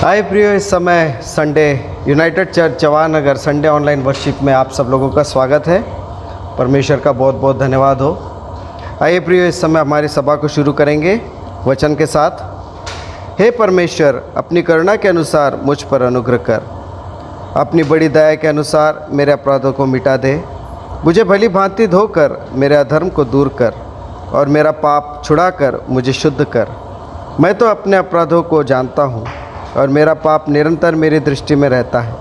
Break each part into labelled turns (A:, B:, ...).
A: हाय प्रियो, इस समय Sunday United church Jawahar Nagar Sunday online worship में आप सब लोगों का स्वागत है। परमेश्वर का बहुत बहुत धन्यवाद हो। आइए प्रियो, इस समय हमारी सभा को शुरू करेंगे वचन के साथ। हे परमेश्वर, अपनी करुणा के अनुसार मुझ पर अनुग्रह कर, अपनी बड़ी दया के अनुसार मेरे अपराधों को मिटा दे। मुझे भली भांति धोकर मेरे अधर्म को दूर कर और मेरा पाप छुड़ाकर मुझे शुद्ध कर। मैं तो अपने अपराधों को जानता हूँ और मेरा पाप निरंतर मेरी दृष्टि में रहता है।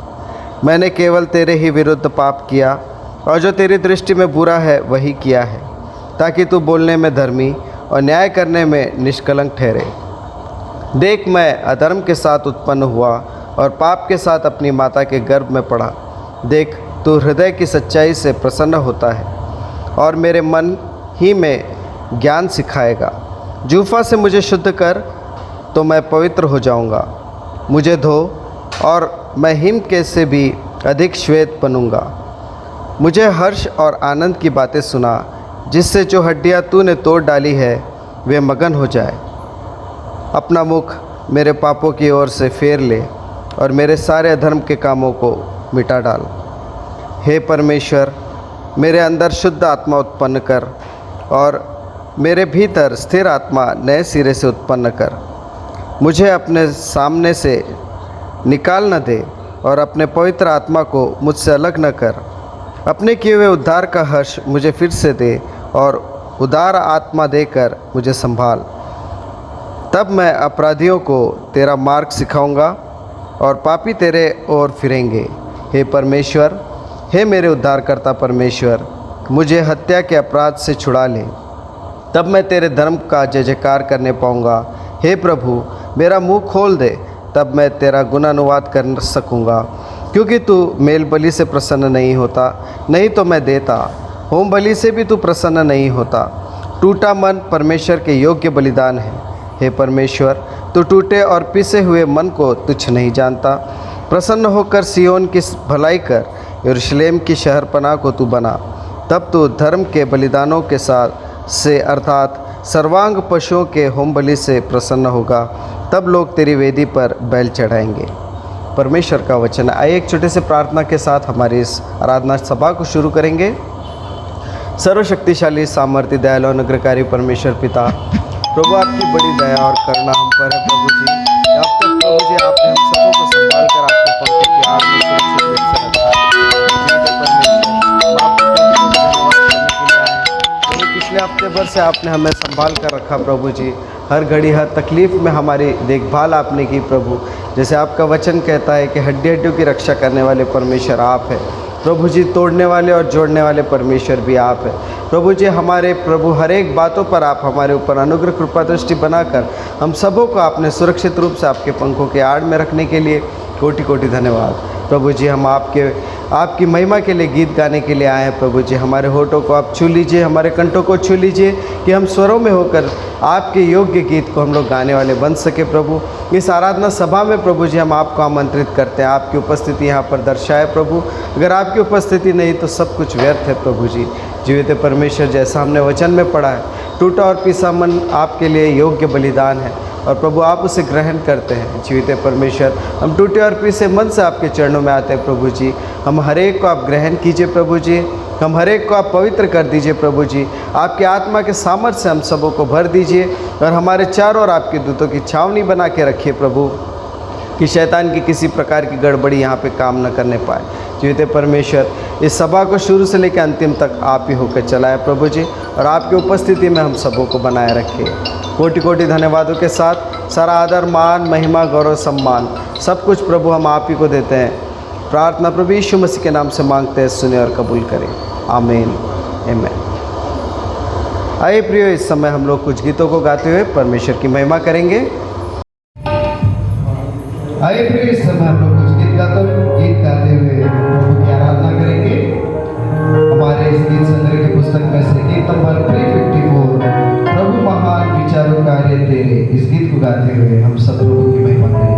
A: मैंने केवल तेरे ही विरुद्ध पाप किया और जो तेरी दृष्टि में बुरा है वही किया है, ताकि तू बोलने में धर्मी और न्याय करने में निष्कलंक ठहरे। देख, मैं अधर्म के साथ उत्पन्न हुआ और पाप के साथ अपनी माता के गर्भ में पड़ा। देख, तू हृदय की सच्चाई से प्रसन्न होता है और मेरे मन ही में ज्ञान सिखाएगा। जूफा से मुझे शुद्ध कर तो मैं पवित्र हो जाऊंगा। मुझे धो और मैं हिम के से भी अधिक श्वेत बनूंगा। मुझे हर्ष और आनंद की बातें सुना, जिससे जो हड्डियां तूने तोड़ डाली है वे मगन हो जाए। अपना मुख मेरे पापों की ओर से फेर ले और मेरे सारे अधर्म के कामों को मिटा डाल। हे परमेश्वर, मेरे अंदर शुद्ध आत्मा उत्पन्न कर और मेरे भीतर स्थिर आत्मा नए सिरे से उत्पन्न कर। मुझे अपने सामने से निकाल न दे और अपने पवित्र आत्मा को मुझसे अलग न कर। अपने किए हुए उद्धार का हर्ष मुझे फिर से दे और उदार आत्मा देकर मुझे संभाल। तब मैं अपराधियों को तेरा मार्ग सिखाऊंगा और पापी तेरे ओर फिरेंगे। हे परमेश्वर, हे मेरे उद्धारकर्ता परमेश्वर, मुझे हत्या के अपराध से छुड़ा ले। तब मैं तेरे धर्म का जय जयकार करने पाऊँगा। हे प्रभु, मेरा मुंह खोल दे, तब मैं तेरा गुणानुवाद कर सकूँगा। क्योंकि तू मेल बलि से प्रसन्न नहीं होता, नहीं तो मैं देता। होम बलि से भी तू प्रसन्न नहीं होता। टूटा मन परमेश्वर के योग्य बलिदान है। हे परमेश्वर, तू टूटे और पिसे हुए मन को तुच्छ नहीं जानता। प्रसन्न होकर सियोन की भलाई कर, यरूशलेम की शहरपनाह को तू बना। तब तू धर्म के बलिदानों के साथ से अर्थात सर्वांग पशुओं के होम बलि से प्रसन्न होगा। तब लोग तेरी वेदी पर बैल चढ़ाएंगे। परमेश्वर का वचन। आइए एक छोटे से प्रार्थना के साथ हमारी इस आराधना सभा को शुरू करेंगे। सर्वशक्तिशाली सामर्थ्य दयालु अनुग्रहकारी परमेश्वर पिता, प्रभु आपकी बड़ी दया और करुणा हम पर है। प्रभु जी, अब तक प्रभु जी आपने हम सबों को संभाल कर आपके पंखों की आड़ में सुरक्षित रूप से रखा है। पिछले हफ्ते भर से आपने हमें संभाल कर रखा प्रभु जी। हर घड़ी हर तकलीफ़ में हमारी देखभाल आपने की प्रभु। जैसे आपका वचन कहता है कि हड्डी हड्डियों की रक्षा करने वाले परमेश्वर आप है प्रभु जी। तोड़ने वाले और जोड़ने वाले परमेश्वर भी आप है प्रभु जी। हमारे प्रभु हर एक बातों पर आप हमारे ऊपर अनुग्रह कृपा दृष्टि बनाकर हम सबों को आपने सुरक्षित रूप से आपके पंखों के आड़ में रखने के लिए कोटि कोटि धन्यवाद प्रभु जी। हम आपकी महिमा के लिए गीत गाने के लिए आए हैं प्रभु जी। हमारे होठों को आप छू लीजिए, हमारे कंठों को छू लीजिए कि हम स्वरों में होकर आपके योग्य गीत को हम लोग गाने वाले बन सके प्रभु। इस आराधना सभा में प्रभु जी हम आपको आमंत्रित करते हैं। आपकी उपस्थिति यहाँ पर दर्शाए प्रभु। अगर आपकी उपस्थिति नहीं तो सब कुछ व्यर्थ है प्रभु जी। जीवित परमेश्वर, जैसा हमने वचन में पढ़ा है, टूटा और पिसा मन आपके लिए योग्य बलिदान है और प्रभु आप उसे ग्रहण करते हैं। जीवित परमेश्वर, हम टूटे और पिसे मन से आपके चरणों में आते हैं प्रभु जी। हम हर एक को आप ग्रहण कीजिए प्रभु जी। हम हर एक को आप पवित्र कर दीजिए प्रभु जी। आपके आत्मा के सामर्थ्य से हम सबों को भर दीजिए और हमारे चारों ओर आपके दूतों की छावनी बना के रखिए प्रभु, कि शैतान की किसी प्रकार की गड़बड़ी यहाँ पे काम न करने पाए। जीवित परमेश्वर, इस सभा को शुरू से लेकर अंतिम तक आप ही होकर चलाए प्रभु जी, और आपकी उपस्थिति में हम सबों को बनाए रखिए। कोटि कोटि धन्यवादों के साथ सारा आदर मान महिमा गौरव सम्मान सब कुछ प्रभु हम आप ही को देते हैं। प्रार्थना प्रभु यीशु मसीह के नाम से मांगते हैं, सुने और कबूल करें। आमीन आमीन। आइए प्रियो, इस समय हम लोग कुछ गीतों को गाते हुए परमेश्वर की महिमा करेंगे। आइए प्रियो, इस समय हम लोग कुछ गीत गाते हुए प्रभु की आराधना करेंगे। हमारे इस गीत संग्रह की पुस्तक में से गीत नंबर 354, प्रभु महान विचारों कार्य तेरे, इस गीत को गाते हुए हम सब प्रभु की महिमा करेंगे।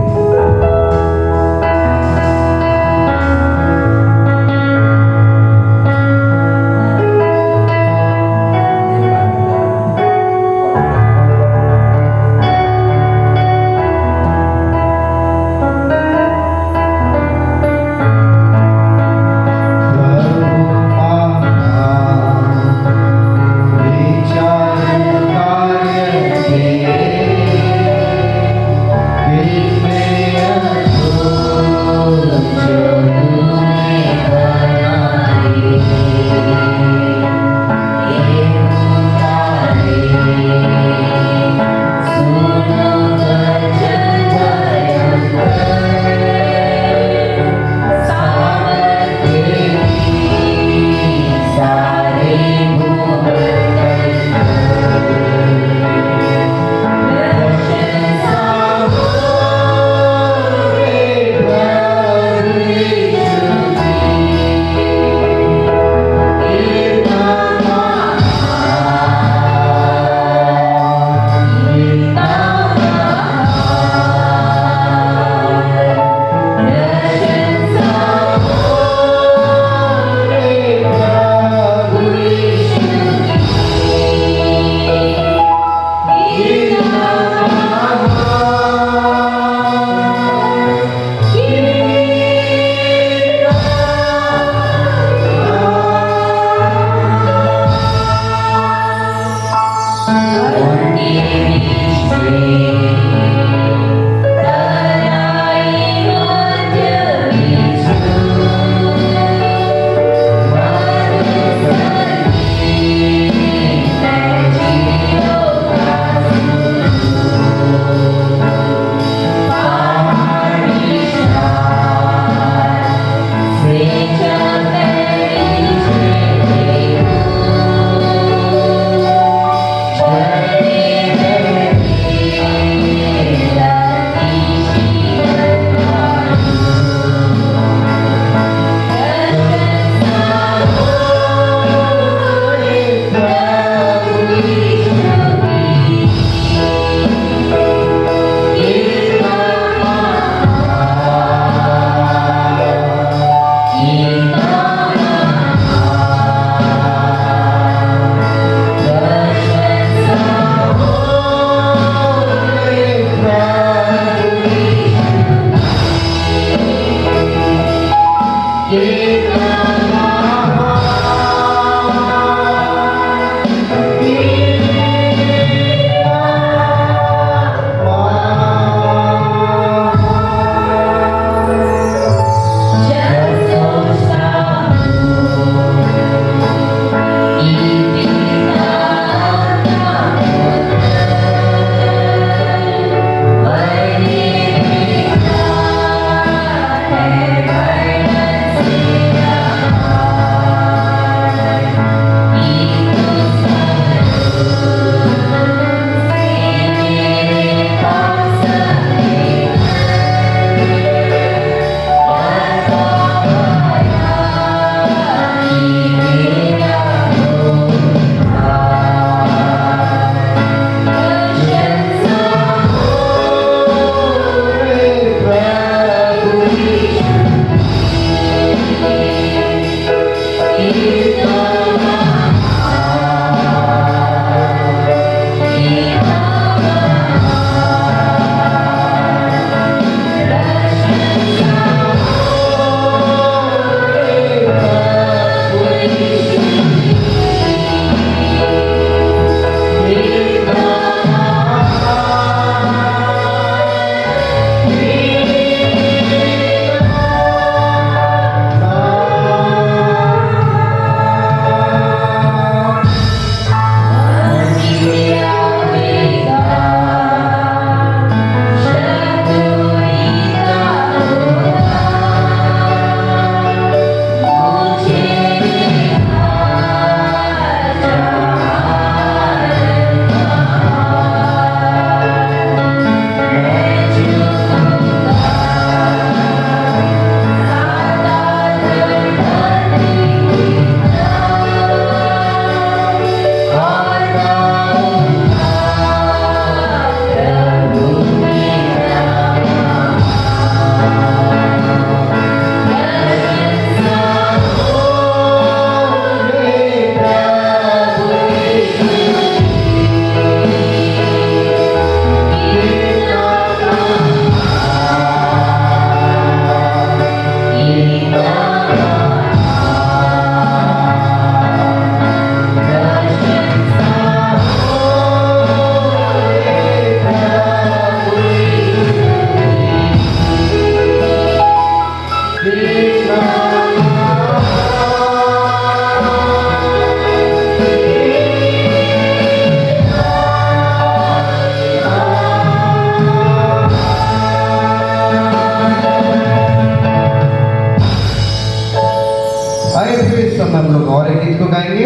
A: हम लोग और एक गीत को गाएंगे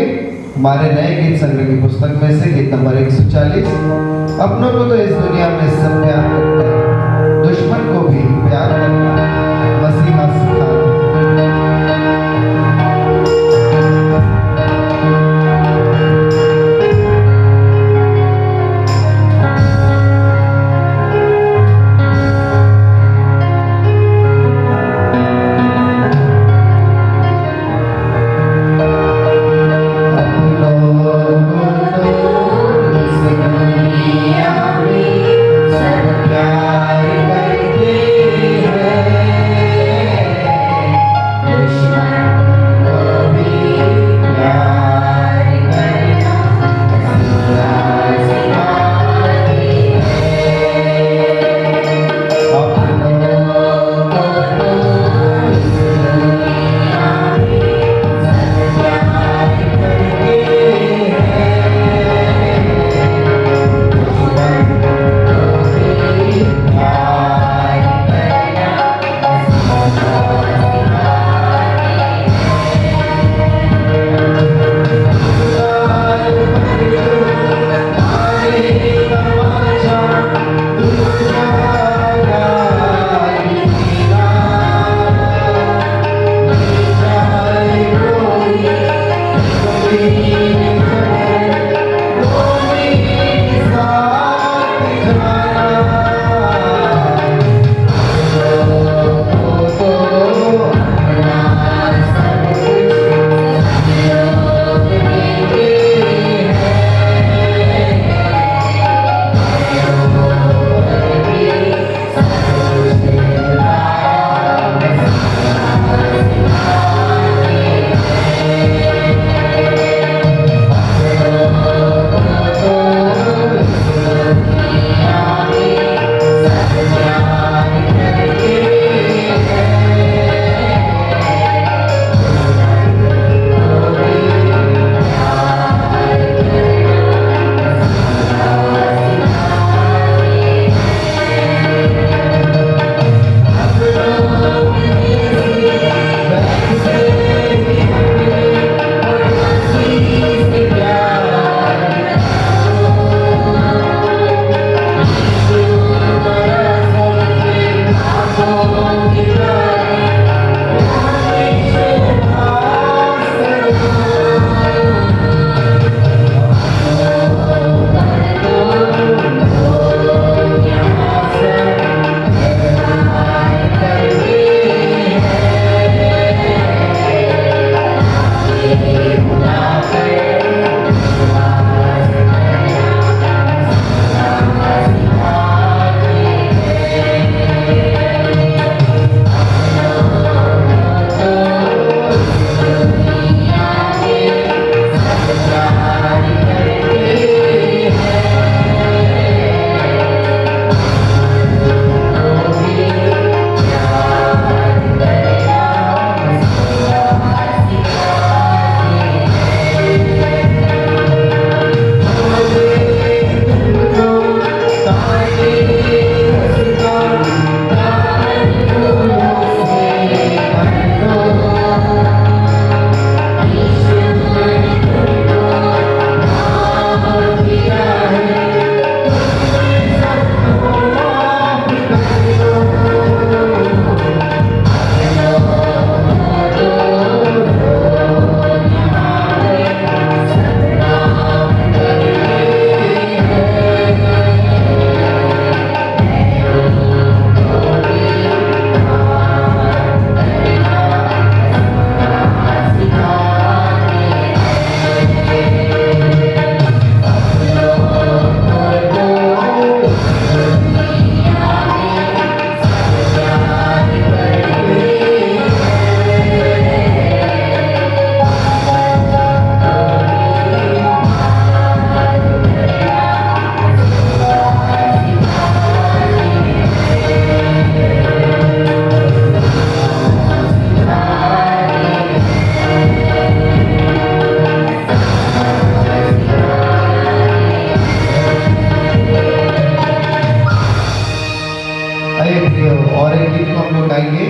A: हमारे नए गीत संग्रह की पुस्तक में से गीत नंबर 140। अपनों को तो इस दुनिया में सब प्यार करते हैं, दुश्मन को भी प्यार करना मसीहा सिखा।
B: सब प्यार करते हैं।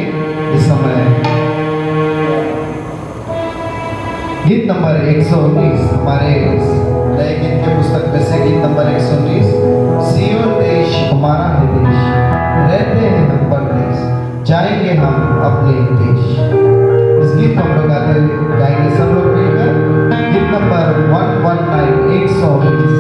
A: इस समय गीत नंबर 119 हमारे नए गीत के पुस्तक में से गीत नंबर 119, सियोन देश हमारा है देश, रहते हैं हम परदेश, जाएंगे हम अपने देश। इस गीत को हम लोग गाएंगे सब लोग मिलकर। गीत नंबर 119 119।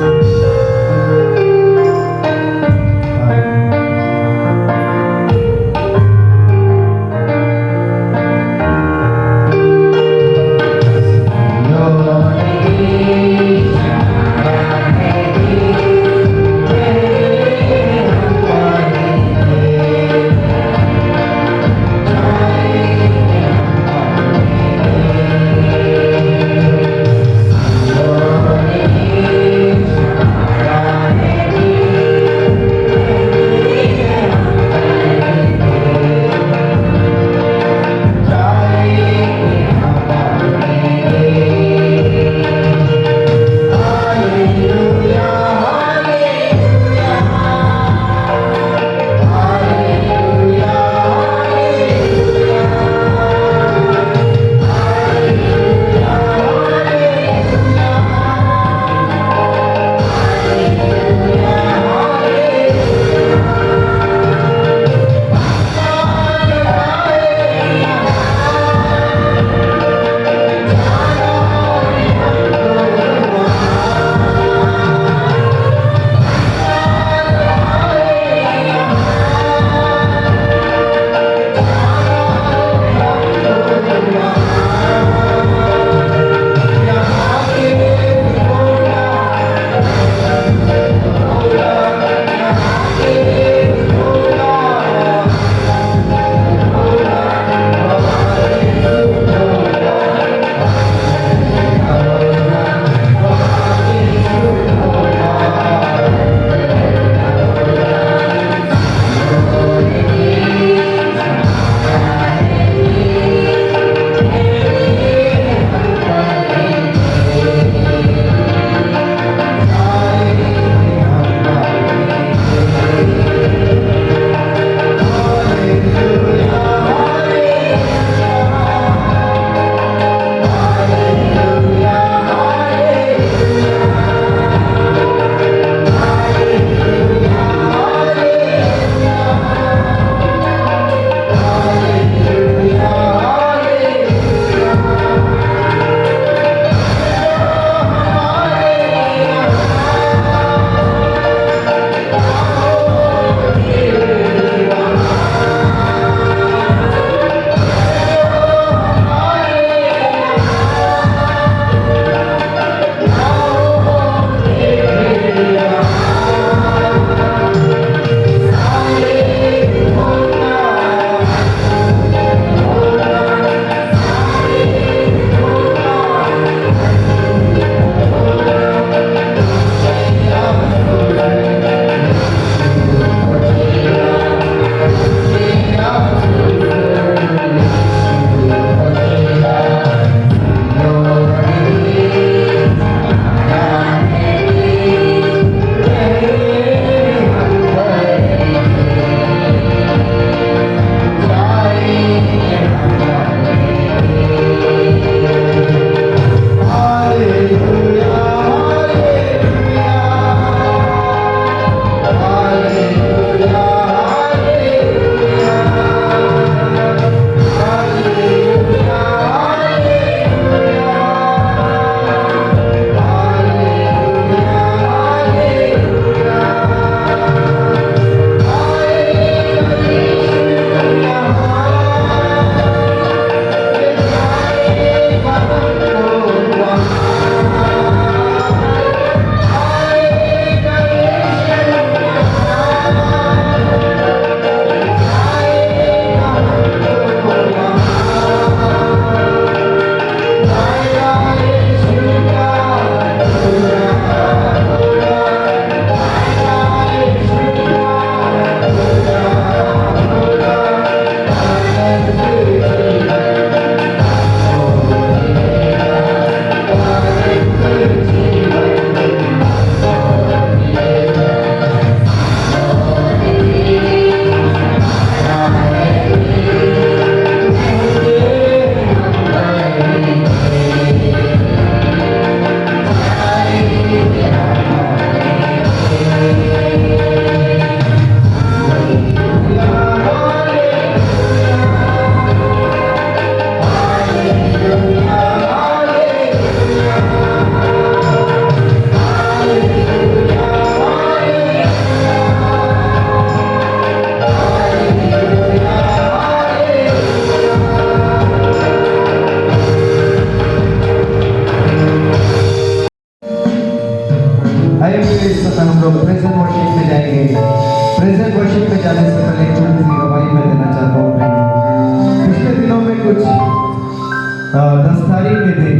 A: 10 तारीख के दिन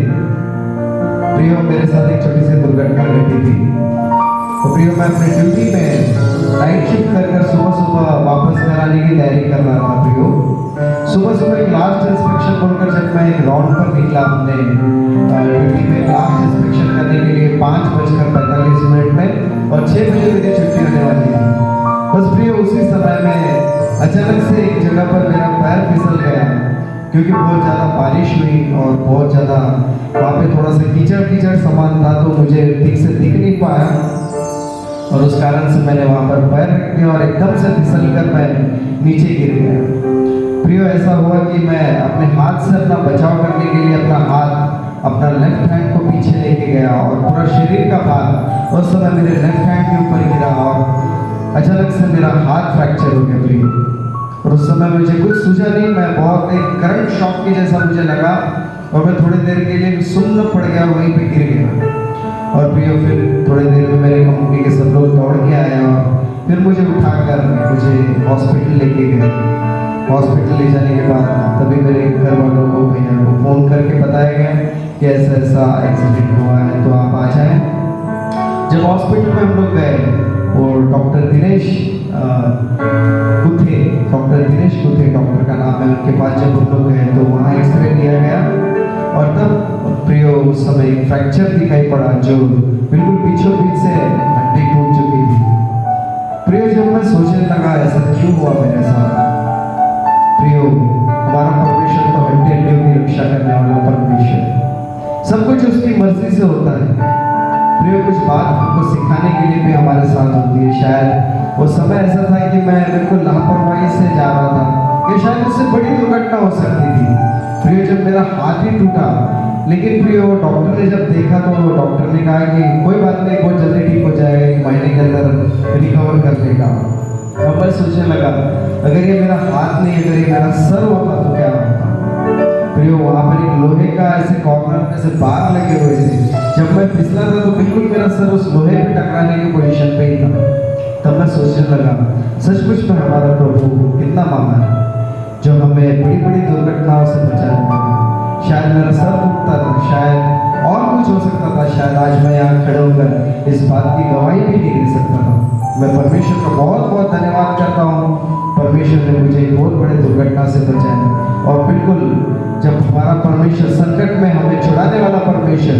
A: प्रियो मेरे साथ एक छोटी सी दुर्घटना घटी थी। तो प्रियो मैं अपने ड्यूटी में नाइट शिफ्ट कर सुबह सुबह वापस घर आने की तैयारी कर रहा था। प्रियो सुबह सुबह एक लास्ट इंस्पेक्शन बोलकर जब मैं एक राउंड पर निकला अपने ड्यूटी में लास्ट इंस्पेक्शन करने के लिए 5:45 में और 6 बजे मेरी छुट्टी होने वाली थी। बस प्रियो उसी समय में अचानक से एक जगह पर मेरा पैर फिसल गया, क्योंकि बहुत ज़्यादा बारिश हुई और बहुत ज़्यादा वहाँ पे थोड़ा सा कीचड़ सामान था, तो मुझे ठीक से दिख नहीं पाया और उस कारण से मैंने वहाँ पर पैर रख दिया और एकदम से फिसल कर मैं नीचे गिर गया। प्रियो ऐसा हुआ कि मैं अपने हाथ से अपना बचाव करने के लिए अपना लेफ्ट हैंड को पीछे लेके गया और पूरा शरीर का भार उस समय मेरे लेफ्ट हैंड के ऊपर गिरा और अचानक से मेरा हाथ फ्रैक्चर हो गया प्रियो। और उस समय मुझे कुछ सूझा नहीं, मैं बहुत एक करंट शॉक के जैसा मुझे लगा और मैं थोड़ी देर के लिए सुन्न पड़ गया, वहीं पे गिर गया। और प्रियो फिर थोड़ी देर में मेरे कंपनी के सब लोग दौड़ के आए और फिर मुझे उठाकर मुझे हॉस्पिटल लेके गए। हॉस्पिटल ले जाने के बाद तभी मेरे घर वालों को भैया को फ़ोन करके बताया गया कि ऐसा ऐसा एक्सीडेंट हुआ है, तो आप आ जाएं। जब हॉस्पिटल में हम लोग गए और डॉक्टर दिनेश गुथे डॉक्टर का नाम है, उनके पास जब हम लोग गए तो वहाँ एक्सरे लिया गया और तब प्रियो उस समय एक फ्रैक्चर दिखाई पड़ा जो बिल्कुल बीचों बीच से हड्डी टूट चुकी थी। प्रियो जब मैं सोचने लगा ऐसा क्यों हुआ मेरे साथ, प्रियो हमारा परमेश्वर तो हड्डी हड्डियों की रक्षा करने वाला परमेश्वर, सब कुछ उसकी मर्जी से होता है। प्रियो कुछ बात हमको सिखाने के लिए भी हमारे साथ होती है। शायद वो समय ऐसा था कि मैं बिल्कुल लापरवाही से जा रहा था, कि शायद उससे बड़ी दुर्घटना हो सकती थी। प्रियो जब मेरा हाथ ही टूटा, लेकिन प्रियो डॉक्टर ने जब देखा तो डॉक्टर ने कहा कि कोई बात नहीं, बहुत जल्दी ठीक हो जाएगा, 1 महीने के अंदर रिकवर कर लेगा। अब मैं सोचने लगा अगर ये मेरा हाथ नहीं, अगर ये मेरा सर होता तो क्या होता। प्रियो वहाँ पर एक लोहे का ऐसे कॉर्नर में से बार लगे हुए थे, जब मैं फिसला था तो बिल्कुल मेरा सर उस लोहे पे टकराने की पोजीशन पे ही था। तब मैं सोचने लगा सचमुच में हमारा प्रभु कितना महान है, जो हमें बड़ी बड़ी दुर्घटनाओं से बचाने वाला। शायद मेरा सर टूटता था, शायद और कुछ हो सकता था, शायद आज मैं यहाँ खड़े होकर इस बात की गवाही भी नहीं दे सकता था। मैं परमेश्वर का बहुत बहुत धन्यवाद करता हूँ, परमेश्वर ने मुझे बहुत बड़े दुर्घटना से बचाया। और बिल्कुल जब हमारा परमेश्वर संकट में हमें छुड़ाने वाला परमेश्वर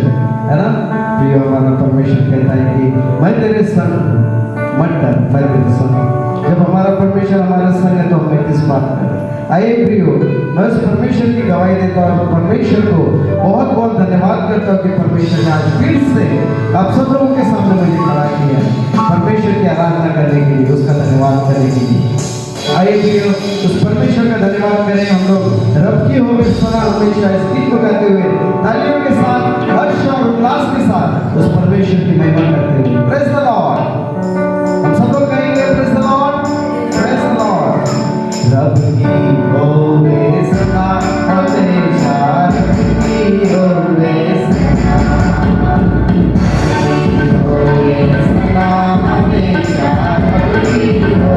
A: है ना, प्रिय हमारा परमेश्वर कहता है कि मैं तेरे संग मत डर, मैं तेरे संग। जब हमारा परमेश्वर हमारे संग है तो हमें किस बात में। आइए प्रियो, मैं उस परमेश्वर की गवाही देता हूँ, परमेश्वर को बहुत बहुत धन्यवाद करता हूँ कि परमेश्वर ने आज फिर से आप सब लोगों के सामने मुझे खड़ा किया है, परमेश्वर की आराधना करने के लिए, उसका धन्यवाद करने के लिए। आइए प्रियो, उस परमेश्वर का धन्यवाद करें हम लोग। रब की हो विस्मरण हमेशा इस गीत को गाते हुए तालियों के साथ, हर्ष और उल्लास के साथ उस परमेश्वर की महिमा करते हुए। Praise the Lord. हम सब लोग कहेंगे praise the Lord, praise the Lord. रब की हो विस्मरण हमेशा, रब की हो विस्मरण हमेशा, रब की हो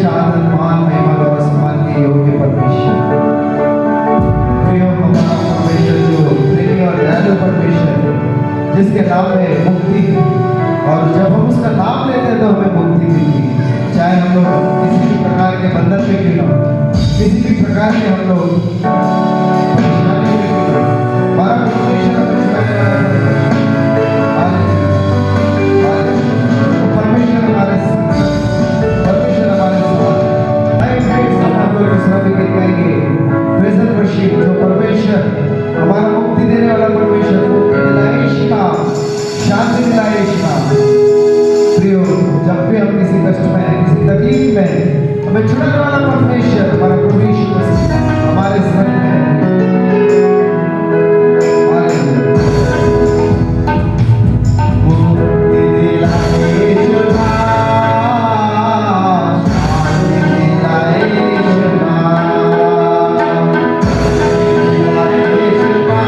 A: हमेशा आनंद मान महिमा और सम्मान के योग्य परमेश्वर, प्रिय हमारा परमेश्वर जो प्रेमी और दयालु परमेश्वर, जिसके नाम में मुक्ति है, और जब हम उसका नाम लेते हैं तो हमें मुक्ति मिलती है। चाहे हम लोग किसी भी प्रकार के बंधन में क्यों ना हो, किसी भी प्रकार के हम लोग परेशानी में क्यों ना हो, हमारा परमेश्वर हमें छुड़ाने वाला परमेश्वर हमारे परमेश्वर हमारे साथ। हम लोग दूसरा भी गीत गाएंगे, प्रेजेंट वर्शिप, जो परमेश्वर हमारा मुक्ति देने वाला परमेश्वर, मुक्ति दिलाए शिका, शांति दिलाए शिका। प्रियो, जब भी हम किसी कष्ट में, किसी तकलीफ में, हमें छुड़ाने वाला परमेश्वर हमारा परमेश्वर हमारे संग में। मुक्ति दिलाए शिका, शांति दिलाए शिका, दिलाए शिका,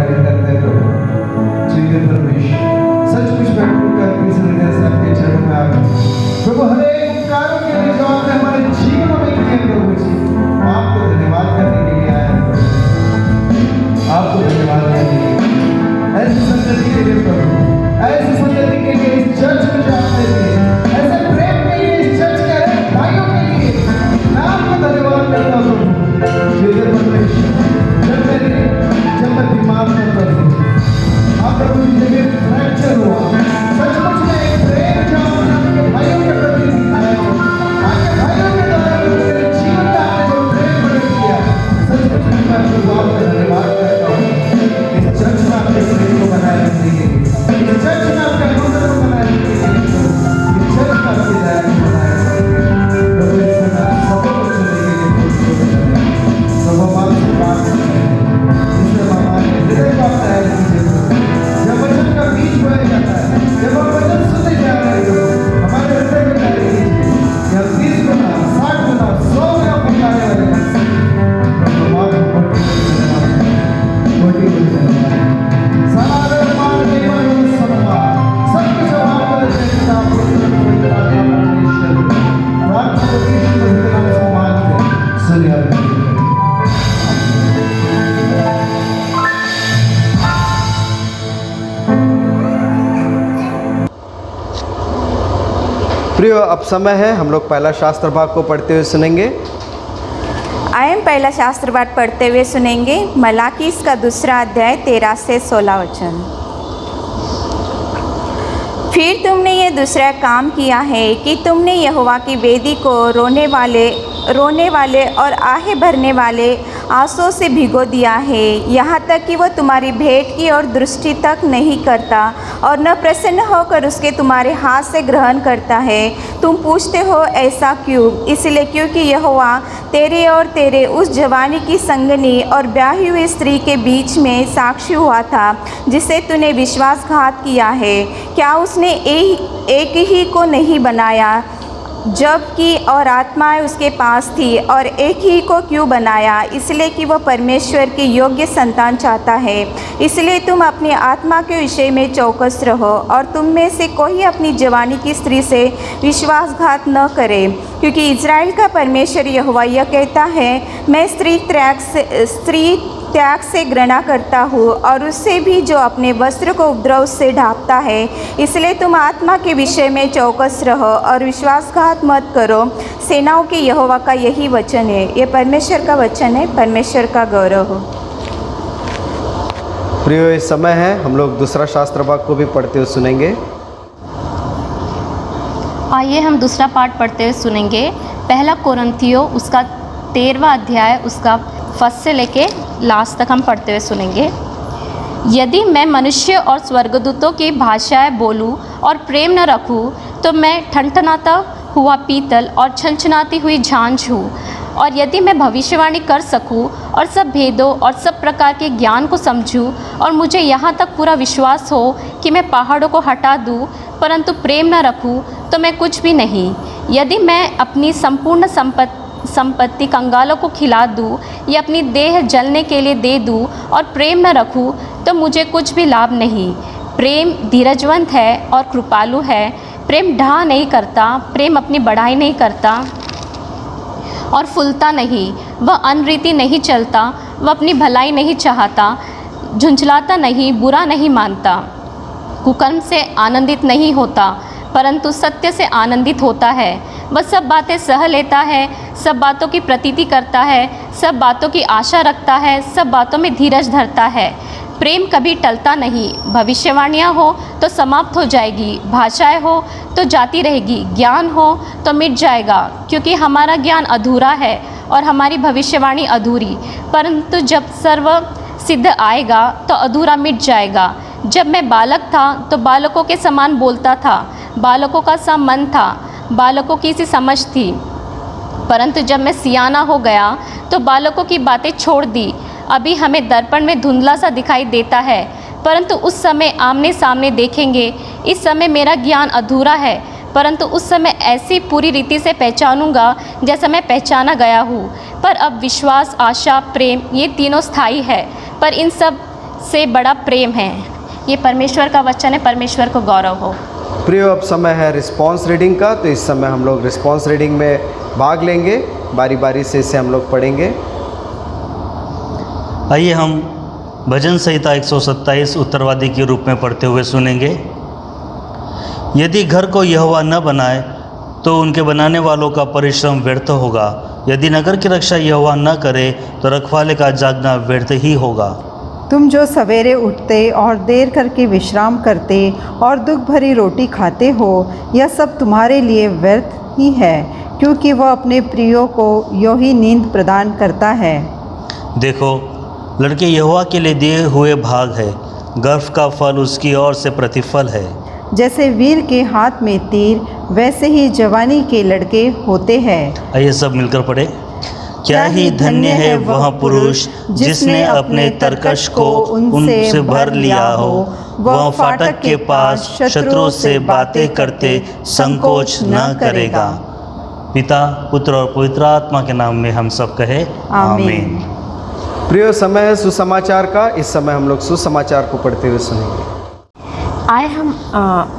A: ग्रहण करते हैं प्रभु। जीवित परमेश्वर सचमुच मैं टूटकर इस हृदय से आपके चरणों में आता हूं प्रभु। हर एक कार्यों के लिए जो आपने हमारे जीवन में किए प्रभु जी, आपको धन्यवाद करने के लिए आए हैं, आपको धन्यवाद करने के लिए। ऐसी संगति के लिए प्रभु, ऐसी संगति के लिए इस चर्च में जो आपने दिए, ऐसे प्रेम के लिए इस चर्च के भाइयों के लिए मैं आपको धन्यवाद करता हूँ प्रभु। जीवित परमेश्वर जब मैं बीमार पड़ता था, आप प्रभु जी जब फ्रैक्चर हुआ, सचमुच में एक प्रेम जो आपने अपने भाइयों के प्रति दिखाया, आपके भाइयों के द्वारा मेरे जीवन में आपने जो प्रेम प्रकट किया, सचमुच में मैं आपको आपका धन्यवाद करता हूँ। इस चर्च में आपने प्रेम को बनाए रखने के लिए, इस चर्च में आपके अनुग्रह को बनाए रखने के लिए, इस चर्च में आपकी दया को बनाए रखने के लिए प्रभु इस समय सबको चलने के लिए सब हमारे से बात करें, इससे हमारे हृदय को आप तैयार कीजिए। जब वचन का बीज बोया जाता है, जब हम वचन सुनते जा रहे हैं प्रभु, हमारे हृदय को तैयार कीजिए कि हम 30 गुना 60 गुना 100 गुना पकाने वाले प्रभु आपको कोटि धन्यवाद। सारे मान केवल सम्मान सब कुछ आपका देता पुत्र पवित्र आत्मा परमेश्वर प्रार्थना को यीशु मसीह के नाम से मांगते हैं, सुनिए। प्रियो, अब समय है हम लोग पहला शास्त्र भाग को पढ़ते हुए सुनेंगे।
B: आइए हम पहला शास्त्र पाठ पढ़ते हुए सुनेंगे। मलाकी इसका 2 अध्याय 13 से 16 वचन। फिर तुमने ये दूसरा काम किया है कि तुमने यहोवा की वेदी को रोने वाले और आहे भरने वाले आंसुओं से भिगो दिया है, यहाँ तक कि वह तुम्हारी भेंट की ओर दृष्टि तक नहीं करता और न प्रसन्न होकर उसके तुम्हारे हाथ से ग्रहण करता है। तुम पूछते हो ऐसा क्यों? इसलिए क्योंकि यहोवा तेरे और तेरे उस जवानी की संगनी और ब्याही हुई स्त्री के बीच में साक्षी हुआ था जिसे तूने विश्वासघात किया है। क्या उसने एक ही को नहीं बनाया जबकि और आत्माएं उसके पास थी, और एक ही को क्यों बनाया? इसलिए कि वह परमेश्वर की योग्य संतान चाहता है। इसलिए तुम अपनी आत्मा के विषय में चौकस रहो और तुम में से कोई अपनी जवानी की स्त्री से विश्वासघात न करे, क्योंकि इज़राइल का परमेश्वर यहोवा यह कहता है, मैं स्त्री त्याग से घृणा करता हूँ और उससे भी जो अपने वस्त्र को उपद्रव से ढांपता है। इसलिए तुम आत्मा के विषय में चौकस रहो और विश्वासघात मत करो। सेनाओं के यहोवा का यही वचन है। ये परमेश्वर का वचन है, परमेश्वर का गौरव हो।
A: प्रियो, इस समय है हम लोग दूसरा शास्त्र भाग को भी पढ़ते हुए सुनेंगे।
C: आइए हम दूसरा पाठ पढ़ते हुए सुनेंगे। पहला कोरिन्थियों उसका 13वां अध्याय उसका फर्स्ट से लेके लास्ट तक हम पढ़ते हुए सुनेंगे। यदि मैं मनुष्य और स्वर्गदूतों की भाषाएं बोलूं और प्रेम न रखूं, तो मैं ठनठनाता हुआ पीतल और छनछनाती हुई झांझ हूँ। और यदि मैं भविष्यवाणी कर सकूं और सब भेदों और सब प्रकार के ज्ञान को समझूं, और मुझे यहाँ तक पूरा विश्वास हो कि मैं पहाड़ों को हटा दूँ, परंतु प्रेम न रखूं, तो मैं कुछ भी नहीं। यदि मैं अपनी संपूर्ण संपत्ति कंगालों को खिला दूँ या अपनी देह जलने के लिए दे दूँ और प्रेम न रखूँ, तो मुझे कुछ भी लाभ नहीं। प्रेम धीरजवंत है और कृपालु है। प्रेम ढा नहीं करता, प्रेम अपनी बढ़ाई नहीं करता और फुलता नहीं। वह अनरीति नहीं चलता, वह अपनी भलाई नहीं चाहता, झुंझलाता नहीं, बुरा नहीं मानता, कुकर्म से आनंदित नहीं होता, परंतु सत्य से आनंदित होता है। वह सब बातें सह लेता है, सब बातों की प्रतीति करता है, सब बातों की आशा रखता है, सब बातों में धीरज धरता है। प्रेम कभी टलता नहीं। भविष्यवाणियाँ हो तो समाप्त हो जाएगी, भाषाएं हो तो जाती रहेगी, ज्ञान हो तो मिट जाएगा, क्योंकि हमारा ज्ञान अधूरा है और हमारी भविष्यवाणी अधूरी। परंतु जब सर्व सिद्ध आएगा तो अधूरा मिट जाएगा। जब मैं बालक था तो बालकों के समान बोलता था, बालकों का सा मन था, बालकों की सी समझ थी। परंतु जब मैं सियाना हो गया तो बालकों की बातें छोड़ दी। अभी हमें दर्पण में धुंधला सा दिखाई देता है, परंतु उस समय आमने सामने देखेंगे। इस समय मेरा ज्ञान अधूरा है, परंतु उस समय ऐसी पूरी रीति से पहचानूंगा जैसा मैं पहचाना गया हूँ। पर अब विश्वास, आशा, प्रेम, ये तीनों स्थायी है, पर इन सब से बड़ा प्रेम है। ये परमेश्वर का वचन है, परमेश्वर को गौरव हो।
A: प्रियो, अब समय है रिस्पॉन्स रीडिंग का, तो इस समय हम लोग रिस्पॉन्स रीडिंग में भाग लेंगे। बारी बारी से इसे हम लोग पढ़ेंगे।
D: आइए हम भजन संहिता 127 उत्तरवादी के रूप में पढ़ते हुए सुनेंगे। यदि घर को यहोवा न बनाए तो उनके बनाने वालों का परिश्रम व्यर्थ होगा। यदि नगर की रक्षा यहोवा न करे तो रखवाले का जागना व्यर्थ ही होगा।
E: तुम जो सवेरे उठते और देर करके विश्राम करते और दुख भरी रोटी खाते हो, यह सब तुम्हारे लिए व्यर्थ ही है, क्योंकि वह अपने प्रियों को यो ही नींद प्रदान करता है।
D: देखो, लड़के यहोवा के लिए दिए हुए भाग है, गर्भ का फल उसकी ओर से प्रतिफल है।
E: जैसे वीर के हाथ में तीर, वैसे ही जवानी के लड़के होते हैं।
D: आइए सब मिलकर पढ़े। क्या ही धन्य है वह पुरुष जिसने अपने तरकश को उनसे भर लिया हो। वह फाटक के पास शत्रुओं से बातें करते संकोच न करेगा। पिता, पुत्र और पवित्र आत्मा के नाम में हम सब कहे आमीन।
A: प्रियो, समय है सुसमाचार का। इस समय हम लोग सुसमाचार को पढ़ते हुए सुनेंगे।
F: आए हम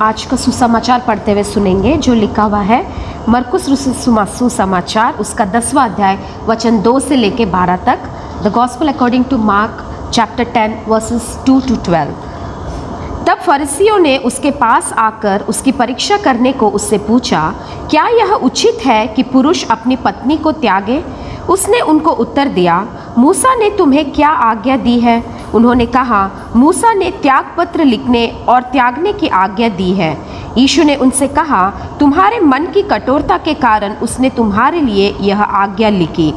F: आज का सुसमाचार पढ़ते हुए सुनेंगे, जो लिखा हुआ है मरकुस सुसमाचार, उसका 10वां अध्याय वचन 2 से लेके 12 तक। The gospel according to Mark chapter 10 verses 2 to 12। तब फरीसियों ने उसके पास आकर उसकी परीक्षा करने को उससे पूछा, क्या यह उचित है कि पुरुष अपनी पत्नी को त्यागे? उसने उनको उत्तर दिया, मूसा ने तुम्हें क्या आज्ञा दी है? उन्होंने कहा, मूसा ने त्यागपत्र लिखने और त्यागने की आज्ञा दी है। यीशु ने उनसे कहा, तुम्हारे मन की कठोरता के कारण उसने तुम्हारे लिए यह आज्ञा लिखी,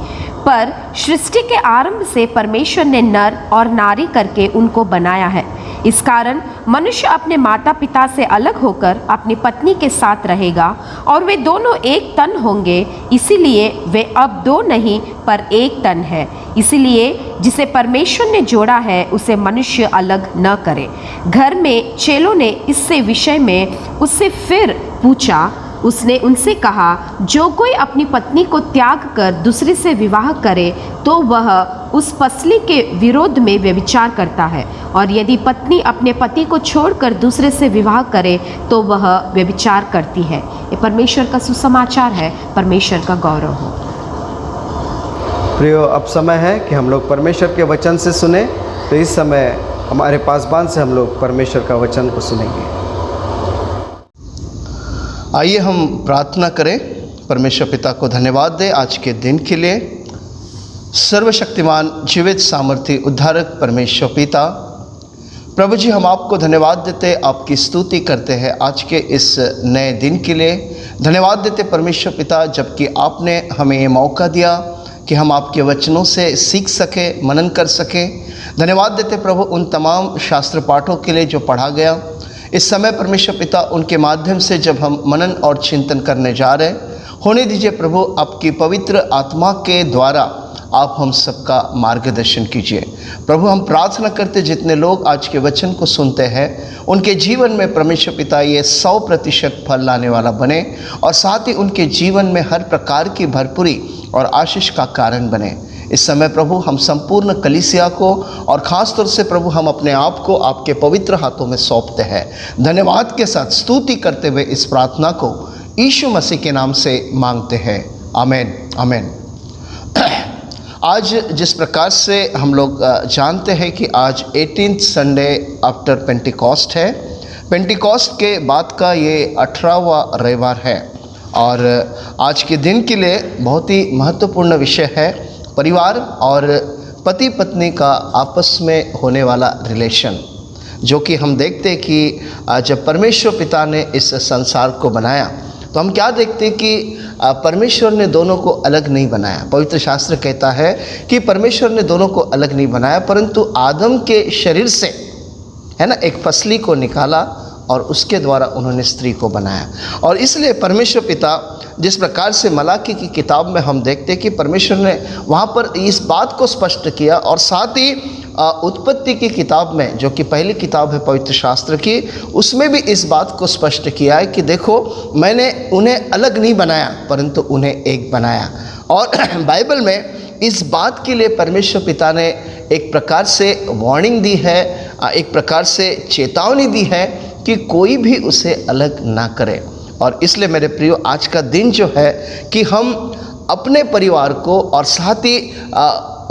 F: पर सृष्टि के आरंभ से परमेश्वर ने नर और नारी करके उनको बनाया है। इस कारण मनुष्य अपने माता पिता से अलग होकर अपनी पत्नी के साथ रहेगा और वे दोनों एक तन होंगे। इसीलिए वे अब दो नहीं पर एक तन है। इसीलिए जिसे परमेश्वर ने जोड़ा है उसे मनुष्य अलग न करे। घर में चेलों ने इससे विषय में उससे फिर पूछा। उसने उनसे कहा, जो कोई अपनी पत्नी को त्याग कर दूसरे से विवाह करे तो वह उस पसली के विरोध में व्यभिचार करता है, और यदि पत्नी अपने पति को छोड़कर दूसरे से विवाह करे तो वह व्यभिचार करती है। ये परमेश्वर का सुसमाचार है। परमेश्वर का गौरव हो।
A: प्रियो, अब समय है कि हम लोग परमेश्वर के वचन से सुने। तो इस समय हमारे पासबान से हम लोग परमेश्वर का वचन को सुनेंगे।
G: आइए हम प्रार्थना करें। परमेश्वर पिता को धन्यवाद दें आज के दिन के लिए। सर्वशक्तिमान जीवित सामर्थी उद्धारक परमेश्वर पिता, प्रभु जी, हम आपको धन्यवाद देते, आपकी स्तुति करते हैं आज के इस नए दिन के लिए। धन्यवाद देते परमेश्वर पिता, जबकि आपने हमें ये मौका दिया कि हम आपके वचनों से सीख सके, मनन कर सके। धन्यवाद देते प्रभु उन तमाम शास्त्र पाठों के लिए जो पढ़ा गया। इस समय परमेश्वर पिता, उनके माध्यम से जब हम मनन और चिंतन करने जा रहे होने दीजिए प्रभु, आपकी पवित्र आत्मा के द्वारा आप हम सबका मार्गदर्शन कीजिए। प्रभु, हम प्रार्थना करते जितने लोग आज के वचन को सुनते हैं उनके जीवन में परमेश्वर पिता ये 100% फल लाने वाला बने, और साथ ही उनके जीवन में हर प्रकार की भरपूरी और आशीष का कारण बने। इस समय प्रभु हम संपूर्ण कलीसिया को और ख़ास तौर से प्रभु हम अपने आप को आपके पवित्र हाथों में सौंपते हैं। धन्यवाद के साथ स्तुति करते हुए इस प्रार्थना को यीशु मसीह के नाम से मांगते हैं। आमीन, आमीन। आज जिस प्रकार से हम लोग जानते हैं कि आज 18th संडे आफ्टर पेंटिकॉस्ट है। पेंटिकॉस्ट के बाद का ये 18वां रविवार है, और आज के दिन के लिए बहुत ही महत्वपूर्ण विषय है परिवार और पति पत्नी का आपस में होने वाला रिलेशन, जो कि हम देखते हैं कि जब परमेश्वर पिता ने इस संसार को बनाया तो हम क्या देखते हैं कि परमेश्वर ने दोनों को अलग नहीं बनाया। पवित्र शास्त्र कहता है कि परमेश्वर ने दोनों को अलग नहीं बनाया, परंतु आदम के शरीर से, है ना, एक फसली को निकाला और उसके द्वारा उन्होंने स्त्री को बनाया। और इसलिए परमेश्वर पिता, जिस प्रकार से मलाकी की किताब में हम देखते हैं कि परमेश्वर ने वहाँ पर इस बात को स्पष्ट किया, और साथ ही उत्पत्ति की किताब में, जो कि पहली किताब है पवित्र शास्त्र की, उसमें भी इस बात को स्पष्ट किया है कि देखो, मैंने उन्हें अलग नहीं बनाया परंतु उन्हें एक बनाया। और बाइबल में इस बात के लिए परमेश्वर पिता ने एक प्रकार से वार्निंग दी है, एक प्रकार से चेतावनी दी है कि कोई भी उसे अलग ना करे। और इसलिए मेरे प्रियो, आज का दिन जो है कि हम अपने परिवार को और साथ ही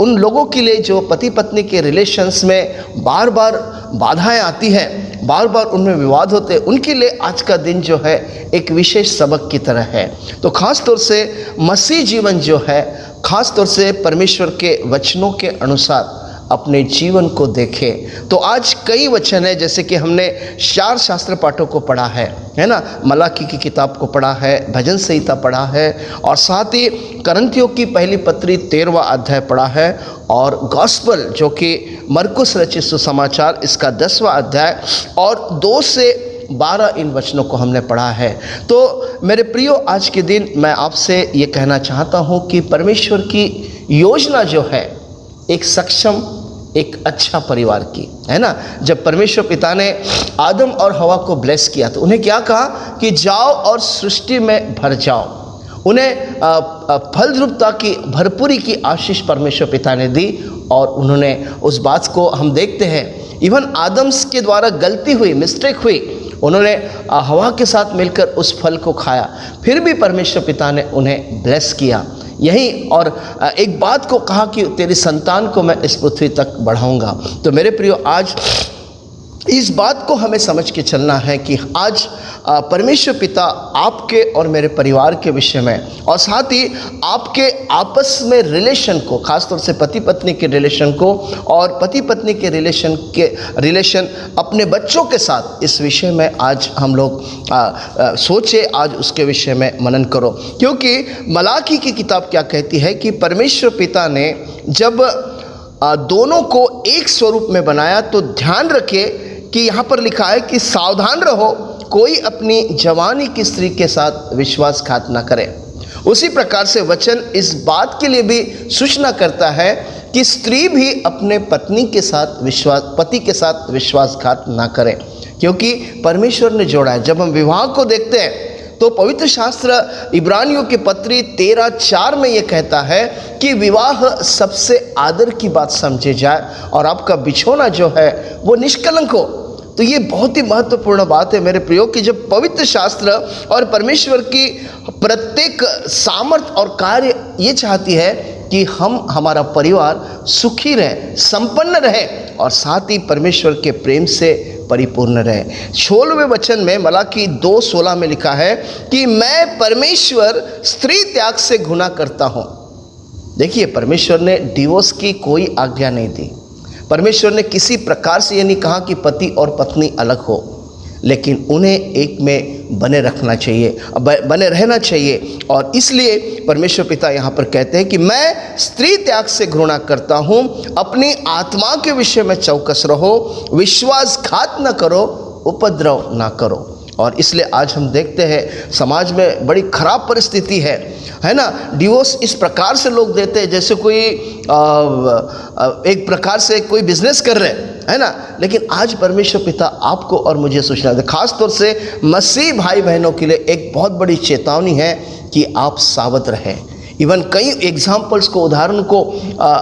G: उन लोगों के लिए जो पति पत्नी के रिलेशंस में बार बार बाधाएं आती हैं, बार बार उनमें विवाद होते हैं, उनके लिए आज का दिन जो है एक विशेष सबक की तरह है। तो ख़ास तौर से मसीह जीवन जो है, ख़ास तौर से परमेश्वर के वचनों के अनुसार अपने जीवन को देखें। तो आज कई वचन है, जैसे कि हमने 4 शास्त्र पाठों को पढ़ा है ना, मलाकी की किताब को पढ़ा है, भजन संहिता पढ़ा है, और साथ ही करंथियों की पहली पत्री 13वां अध्याय पढ़ा है, और गॉस्पल जो कि मरकुस रचित सुसमाचार इसका 10वां अध्याय और 2 से 12 इन वचनों को हमने पढ़ा है। तो मेरे प्रियो, आज के दिन मैं आपसे ये कहना चाहता हूँ कि परमेश्वर की योजना जो है एक सक्षम, एक अच्छा परिवार की है ना। जब परमेश्वर पिता ने आदम और हवा को ब्लेस किया तो उन्हें क्या कहा कि जाओ और सृष्टि में भर जाओ। उन्हें फलद्रुपता की, भरपूरी की आशीष परमेश्वर पिता ने दी, और उन्होंने उस बात को हम देखते हैं, इवन आदम के द्वारा गलती हुई, मिस्टेक हुई, उन्होंने हवा के साथ मिलकर उस फल को खाया, फिर भी परमेश्वर पिता ने उन्हें ब्लेस किया यही, और एक बात को कहा कि तेरी संतान को मैं इस पृथ्वी तक बढ़ाऊंगा। तो मेरे प्रियो, आज इस बात को हमें समझ के चलना है कि आज परमेश्वर पिता आपके और मेरे परिवार के विषय में, और साथ ही आपके आपस में रिलेशन को, खासतौर से पति पत्नी के रिलेशन को और पति पत्नी के रिलेशन अपने बच्चों के साथ, इस विषय में आज हम लोग सोचे, आज उसके विषय में मनन करो। क्योंकि मलाकी की किताब क्या कहती है कि परमेश्वर पिता ने जब दोनों को एक स्वरूप में बनाया, तो ध्यान रखिए कि यहाँ पर लिखा है कि सावधान रहो, कोई अपनी जवानी की स्त्री के साथ विश्वासघात न करे। उसी प्रकार से वचन इस बात के लिए भी सूचना करता है कि स्त्री भी अपने पति के साथ विश्वासघात ना करे, क्योंकि परमेश्वर ने जोड़ा है। जब हम विवाह को देखते हैं तो पवित्र शास्त्र इब्रानियों की पत्री 13:4 में ये कहता है कि विवाह सबसे आदर की बात समझे जाए और आपका बिछोना जो है वो निष्कलंक हो। तो ये बहुत ही महत्वपूर्ण बात है मेरे प्रियो, कि जब पवित्र शास्त्र और परमेश्वर की प्रत्येक सामर्थ और कार्य ये चाहती है कि हमारा परिवार सुखी रहे, संपन्न रहे, और साथ ही परमेश्वर के प्रेम से परिपूर्ण रहे। 16वें वचन में मलाकी 2:16 में लिखा है कि मैं परमेश्वर स्त्री त्याग से घृणा करता हूँ। देखिए, परमेश्वर ने डिवोर्स की कोई आज्ञा नहीं दी। परमेश्वर ने किसी प्रकार से ये नहीं कहा कि पति और पत्नी अलग हो, लेकिन उन्हें एक में बने रहना चाहिए। और इसलिए परमेश्वर पिता यहाँ पर कहते हैं कि मैं स्त्री त्याग से घृणा करता हूँ, अपनी आत्मा के विषय में चौकस रहो, विश्वासघात न करो, उपद्रव ना करो। और इसलिए आज हम देखते हैं समाज में बड़ी खराब परिस्थिति है ना। डिवोर्स इस प्रकार से लोग देते हैं जैसे कोई एक प्रकार से कोई बिजनेस कर रहे है ना। लेकिन आज परमेश्वर पिता आपको और मुझे सूचना दे, खास तौर से मसीह भाई बहनों के लिए एक बहुत बड़ी चेतावनी है कि आप सावध रहें। इवन कई एग्जाम्पल्स को, उदाहरण को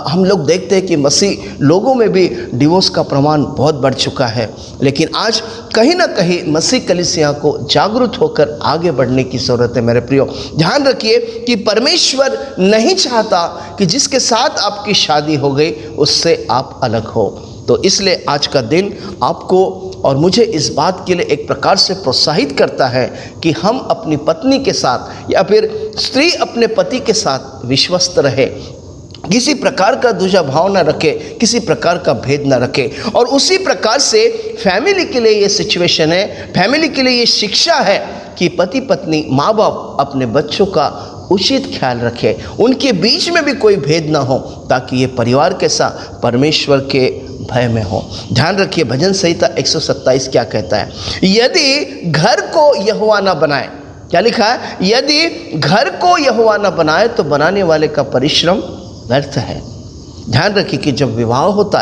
G: हम लोग देखते हैं कि मसीह लोगों में भी डिवोर्स का प्रमाण बहुत बढ़ चुका है। लेकिन आज कहीं ना कहीं मसीह कलीसिया को जागरूक होकर आगे बढ़ने की ज़रूरत है। मेरे प्रियो, ध्यान रखिए कि परमेश्वर नहीं चाहता कि जिसके साथ आपकी शादी हो गई उससे आप अलग हो। तो इसलिए आज का दिन आपको और मुझे इस बात के लिए एक प्रकार से प्रोत्साहित करता है कि हम अपनी पत्नी के साथ या फिर स्त्री अपने पति के साथ विश्वस्त रहे, किसी प्रकार का दूजा भाव न रखे, किसी प्रकार का भेद न रखे। और उसी प्रकार से फैमिली के लिए ये सिचुएशन है, फैमिली के लिए ये शिक्षा है कि पति पत्नी, माँ बाप अपने बच्चों का उचित ख्याल रखे, उनके बीच में भी कोई भेद ना हो, ताकि ये परिवार कैसा परमेश्वर के भय में हो। ध्यान रखिए, भजन संहिता 127 क्या कहता है, यदि घर को यहोवा ना बनाए, क्या लिखा है, यदि घर को यहोवा ना बनाए तो बनाने वाले का परिश्रम व्यर्थ है। ध्यान रखिए कि जब विवाह होता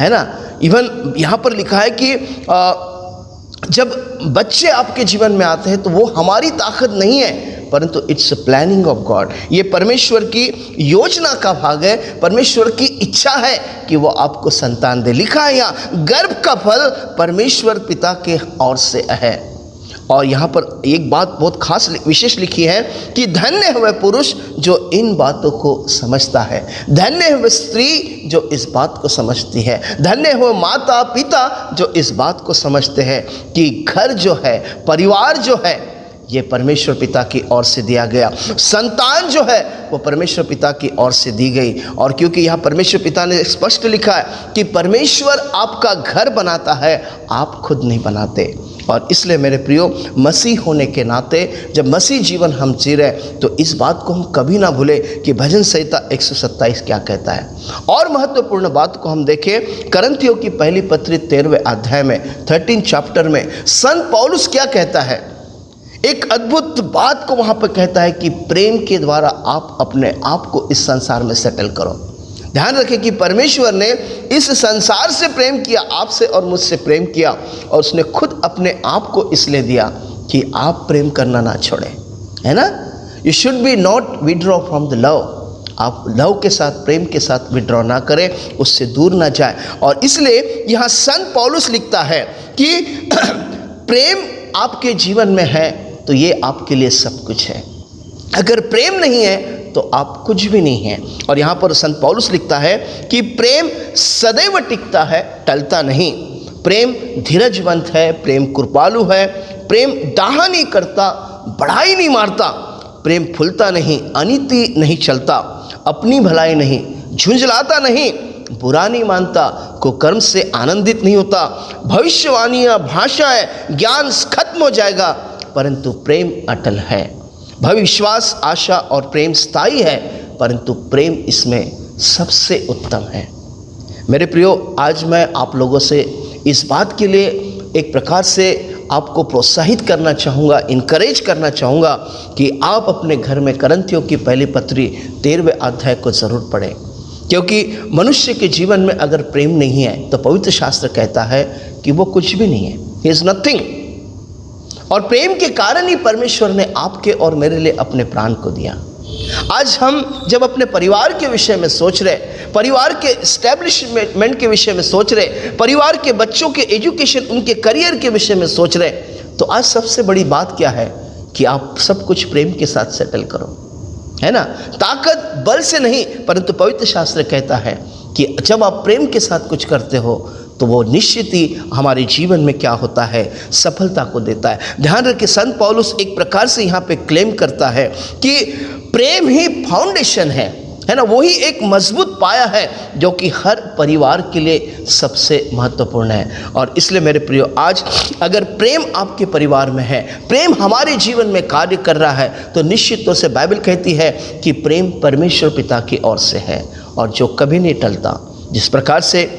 G: है ना, इवन यहाँ पर लिखा है कि जब बच्चे आपके जीवन में आते हैं तो वो हमारी ताकत नहीं है, परंतु इट्स प्लानिंग ऑफ गॉड। ये परमेश्वर की योजना का भाग है। परमेश्वर की इच्छा है कि वो आपको संतान दे। लिखा है यहाँ, गर्भ का फल परमेश्वर पिता के ओर से है। और यहाँ पर एक बात बहुत खास विशेष लिखी है कि धन्य है वह पुरुष जो इन बातों को समझता है, धन्य है वह स्त्री जो इस बात को समझती है, धन्य है वह माता पिता जो इस बात को समझते हैं कि घर जो है, परिवार जो है, ये परमेश्वर पिता की ओर से दिया गया। संतान जो है वो परमेश्वर पिता की ओर से दी गई। और क्योंकि यहाँ परमेश्वर पिता ने स्पष्ट लिखा है कि परमेश्वर आपका घर बनाता है, आप खुद नहीं बनाते। और इसलिए मेरे प्रियो, मसीह होने के नाते जब मसीह जीवन हम जी रहे तो इस बात को हम कभी ना भूले कि भजन संहिता 127 क्या कहता है। और महत्वपूर्ण बात को हम देखें, करंथियों की पहली पत्री 13वें अध्याय में 13 चैप्टर में संत पौलुस क्या कहता है। एक अद्भुत बात को वहाँ पर कहता है कि प्रेम के द्वारा आप अपने आप को इस संसार में सेटल करो। ध्यान रखें कि परमेश्वर ने इस संसार से प्रेम किया, आपसे और मुझसे प्रेम किया, और उसने खुद अपने आप को इसलिए दिया कि आप प्रेम करना ना छोड़ें, है ना। You should be not withdraw from the love. आप लव के साथ, प्रेम के साथ विड्रॉ ना करें, उससे दूर ना जाए। और इसलिए यहाँ संत पौलुस लिखता है कि प्रेम आपके जीवन में है तो ये आपके लिए सब कुछ है। अगर प्रेम नहीं है तो आप कुछ भी नहीं हैं। और यहाँ पर संत पौलुस लिखता है कि प्रेम सदैव टिकता है, टलता नहीं। प्रेम धीरजवंत है, प्रेम कृपालु है, प्रेम डाहा नहीं करता, बढ़ाई नहीं मारता, प्रेम फूलता नहीं, अनीति नहीं चलता, अपनी भलाई नहीं, झुंझलाता नहीं, बुरा नहीं मानता, कुकर्म से आनंदित नहीं होता। भविष्यवाणियाँ, भाषाएं, ज्ञान खत्म हो जाएगा, परंतु प्रेम अटल है। भविश्वास, आशा और प्रेम स्थायी है, परंतु प्रेम इसमें सबसे उत्तम है। मेरे प्रियो, आज मैं आप लोगों से इस बात के लिए एक प्रकार से आपको प्रोत्साहित करना चाहूँगा, इनकरेज करना चाहूँगा कि आप अपने घर में करंथियों की पहली पत्री 13वें अध्याय को ज़रूर पढ़ें। क्योंकि मनुष्य के जीवन में अगर प्रेम नहीं है तो पवित्र शास्त्र कहता है कि वो कुछ भी नहीं है, ही इज़ नथिंग। और प्रेम के कारण ही परमेश्वर ने आपके और मेरे लिए अपने प्राण को दिया। आज हम जब अपने परिवार के विषय में सोच रहे, परिवार के एस्टेब्लिशमेंट के विषय में सोच रहे, परिवार के बच्चों के एजुकेशन, उनके करियर के विषय में सोच रहे, तो आज सबसे बड़ी बात क्या है कि आप सब कुछ प्रेम के साथ सेटल करो, है ना। ताकत बल से नहीं, परंतु पवित्र शास्त्र कहता है कि जब आप प्रेम के साथ कुछ करते हो तो वो निश्चित ही हमारे जीवन में क्या होता है, सफलता को देता है। ध्यान रखिए, संत पौलुस एक प्रकार से यहाँ पे क्लेम करता है कि प्रेम ही फाउंडेशन है ना, वही एक मजबूत पाया है जो कि हर परिवार के लिए सबसे महत्वपूर्ण है। और इसलिए मेरे प्रियो, आज अगर प्रेम आपके परिवार में है, प्रेम हमारे जीवन में कार्य कर रहा है, तो निश्चित तौर से बाइबल कहती है कि प्रेम परमेश्वर पिता की ओर से है और जो कभी नहीं टलता। जिस प्रकार से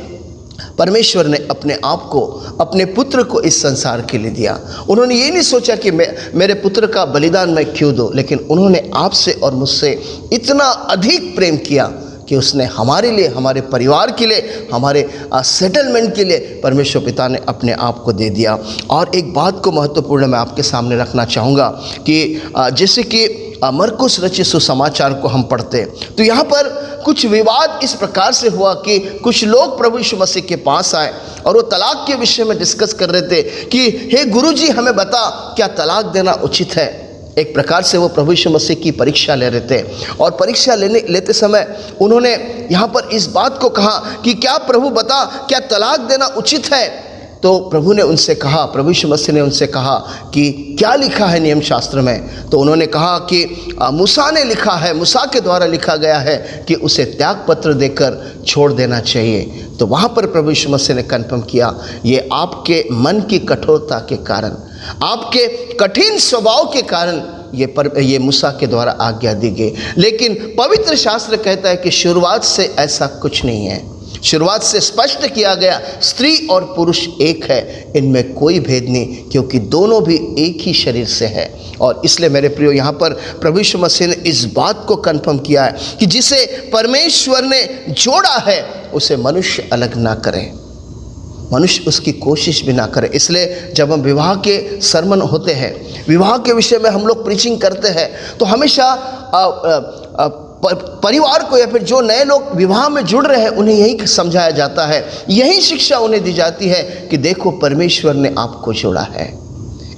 G: परमेश्वर ने अपने आप को, अपने पुत्र को इस संसार के लिए दिया, उन्होंने ये नहीं सोचा कि मेरे पुत्र का बलिदान मैं क्यों दूं, लेकिन उन्होंने आपसे और मुझसे इतना अधिक प्रेम किया कि उसने हमारे लिए, हमारे परिवार के लिए, हमारे सेटलमेंट के लिए परमेश्वर पिता ने अपने आप को दे दिया। और एक बात को महत्वपूर्ण मैं आपके सामने रखना चाहूँगा कि जैसे कि मरकुस रचित सुसमाचार को हम पढ़ते तो यहाँ पर कुछ विवाद इस प्रकार से हुआ कि कुछ लोग प्रभु यीशु मसीह के पास आए और वो तलाक के विषय में डिस्कस कर रहे थे कि हे गुरुजी, हमें बता क्या तलाक देना उचित है। एक प्रकार से वो प्रभु यीशु मसीह की परीक्षा ले रहे थे और परीक्षा लेते समय उन्होंने यहाँ पर इस बात को कहा कि क्या प्रभु बता क्या तलाक देना उचित है। तो प्रभु ने उनसे कहा, प्रभु यीशु मसीह ने उनसे कहा कि क्या लिखा है नियम शास्त्र में। तो उन्होंने कहा कि मूसा ने लिखा है, मूसा के द्वारा लिखा गया है कि उसे त्याग पत्र देकर छोड़ देना चाहिए। तो वहाँ पर प्रभु यीशु मसीह ने कन्फर्म किया, ये आपके मन की कठोरता के कारण, आपके कठिन स्वभाव के कारण ये मूसा के द्वारा आज्ञा दी गई। लेकिन पवित्र शास्त्र कहता है कि शुरुआत से ऐसा कुछ नहीं है। शुरुआत से स्पष्ट किया गया, स्त्री और पुरुष एक है, इनमें कोई भेद नहीं, क्योंकि दोनों भी एक ही शरीर से है। और इसलिए मेरे प्रियो, यहाँ पर प्रभु यीशु मसीह ने इस बात को कन्फर्म किया है कि जिसे परमेश्वर ने जोड़ा है उसे मनुष्य अलग ना करे। मनुष्य उसकी कोशिश भी ना करे। इसलिए जब हम विवाह के सरमन होते हैं, विवाह के विषय में हम लोग प्रीचिंग करते हैं, तो हमेशा परिवार को या फिर जो नए लोग विवाह में जुड़ रहे हैं उन्हें यही समझाया जाता है, यही शिक्षा उन्हें दी जाती है कि देखो परमेश्वर ने आपको जोड़ा है।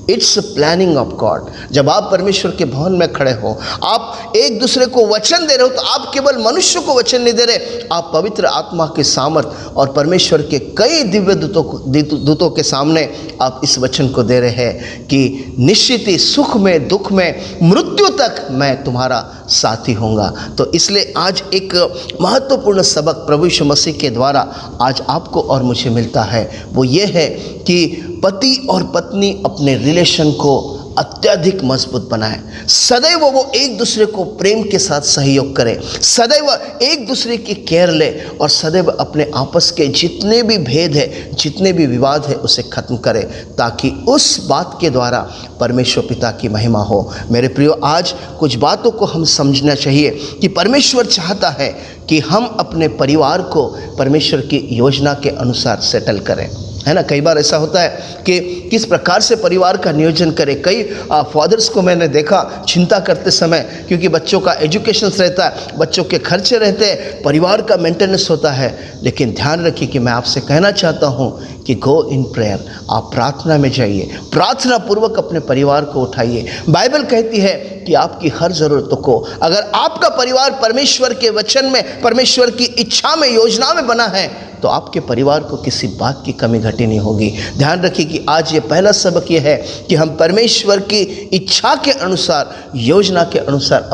G: It's planning of God. जब आप परमेश्वर के भवन में खड़े हो, आप एक दूसरे को वचन दे रहे हो, तो आप केवल मनुष्य को वचन नहीं दे रहे, आप पवित्र आत्मा के सामर्थ और परमेश्वर के कई दिव्य दूतों के सामने आप इस वचन को दे रहे हैं कि निश्चित ही सुख में, दुख में, मृत्यु तक मैं तुम्हारा साथी होऊंगा। तो इसलिए आज एक महत्वपूर्ण सबक प्रभु यीशु मसीह के द्वारा आज आपको और मुझे मिलता है, वो ये है कि पति और पत्नी अपने रिलेशन को अत्यधिक मजबूत बनाए। सदैव वो एक दूसरे को प्रेम के साथ सहयोग करे, सदैव एक दूसरे की केयर ले और सदैव अपने आपस के जितने भी भेद है, जितने भी विवाद है, उसे खत्म करे, ताकि उस बात के द्वारा परमेश्वर पिता की महिमा हो। मेरे प्रियो, आज कुछ बातों को हम समझना चाहिए कि परमेश्वर चाहता है कि हम अपने परिवार को परमेश्वर की योजना के अनुसार सेटल करें, है ना। कई बार ऐसा होता है कि किस प्रकार से परिवार का नियोजन करें। कई फादर्स को मैंने देखा चिंता करते समय, क्योंकि बच्चों का एजुकेशन रहता है, बच्चों के खर्चे रहते हैं, परिवार का मेंटेनेंस होता है। लेकिन ध्यान रखिए कि मैं आपसे कहना चाहता हूं कि गो इन प्रेयर, आप प्रार्थना में जाइए, प्रार्थना पूर्वक अपने परिवार को उठाइए। बाइबल कहती है कि आपकी हर ज़रूरतों को, अगर आपका परिवार परमेश्वर के वचन में, परमेश्वर की इच्छा में, योजना में बना है, तो आपके परिवार को किसी बात की कमी घटी नहीं होगी। ध्यान रखिए कि आज ये पहला सबक ये है कि हम परमेश्वर की इच्छा के अनुसार, योजना के अनुसार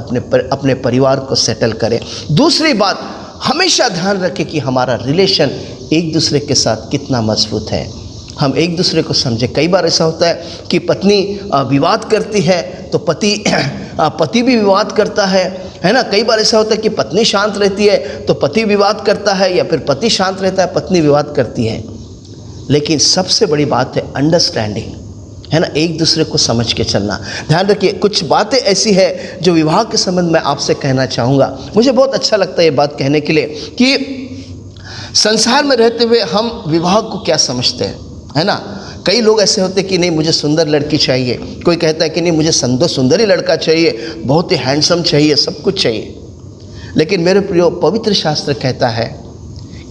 G: अपने परिवार को सेटल करें। दूसरी बात, हमेशा ध्यान रखें कि हमारा रिलेशन एक दूसरे के साथ कितना मजबूत है, हम एक दूसरे को समझे। कई बार ऐसा होता है कि पत्नी विवाद करती है तो पति भी विवाद करता है ना। कई बार ऐसा होता है कि पत्नी शांत रहती है तो पति विवाद करता है, या फिर पति शांत रहता है, पत्नी विवाद करती है। लेकिन सबसे बड़ी बात है अंडरस्टैंडिंग, है ना, एक दूसरे को समझ के चलना। ध्यान रखिए, कुछ बातें ऐसी है जो विवाह के संबंध में आपसे कहना चाहूँगा। मुझे बहुत अच्छा लगता है ये बात कहने के लिए कि संसार में रहते हुए हम विवाह को क्या समझते हैं, है ना। कई लोग ऐसे होते हैं कि नहीं मुझे सुंदर लड़की चाहिए, कोई कहता है कि नहीं मुझे सुंदर ही लड़का चाहिए, बहुत ही हैंडसम चाहिए, सब कुछ चाहिए। लेकिन मेरे प्रियो, पवित्र शास्त्र कहता है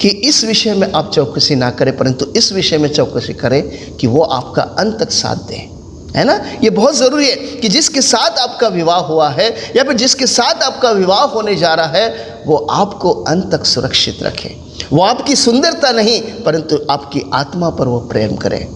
G: कि इस विषय में आप चौकसी ना करें, परंतु इस विषय में चौकसी करें कि वो आपका अंत तक साथ दे, है ना। ये बहुत ज़रूरी है कि जिसके साथ आपका विवाह हुआ है या फिर जिसके साथ आपका विवाह होने जा रहा है, वो आपको अंत तक सुरक्षित रखे। वो आपकी सुंदरता नहीं, परंतु आपकी आत्मा पर वो प्रेम करे।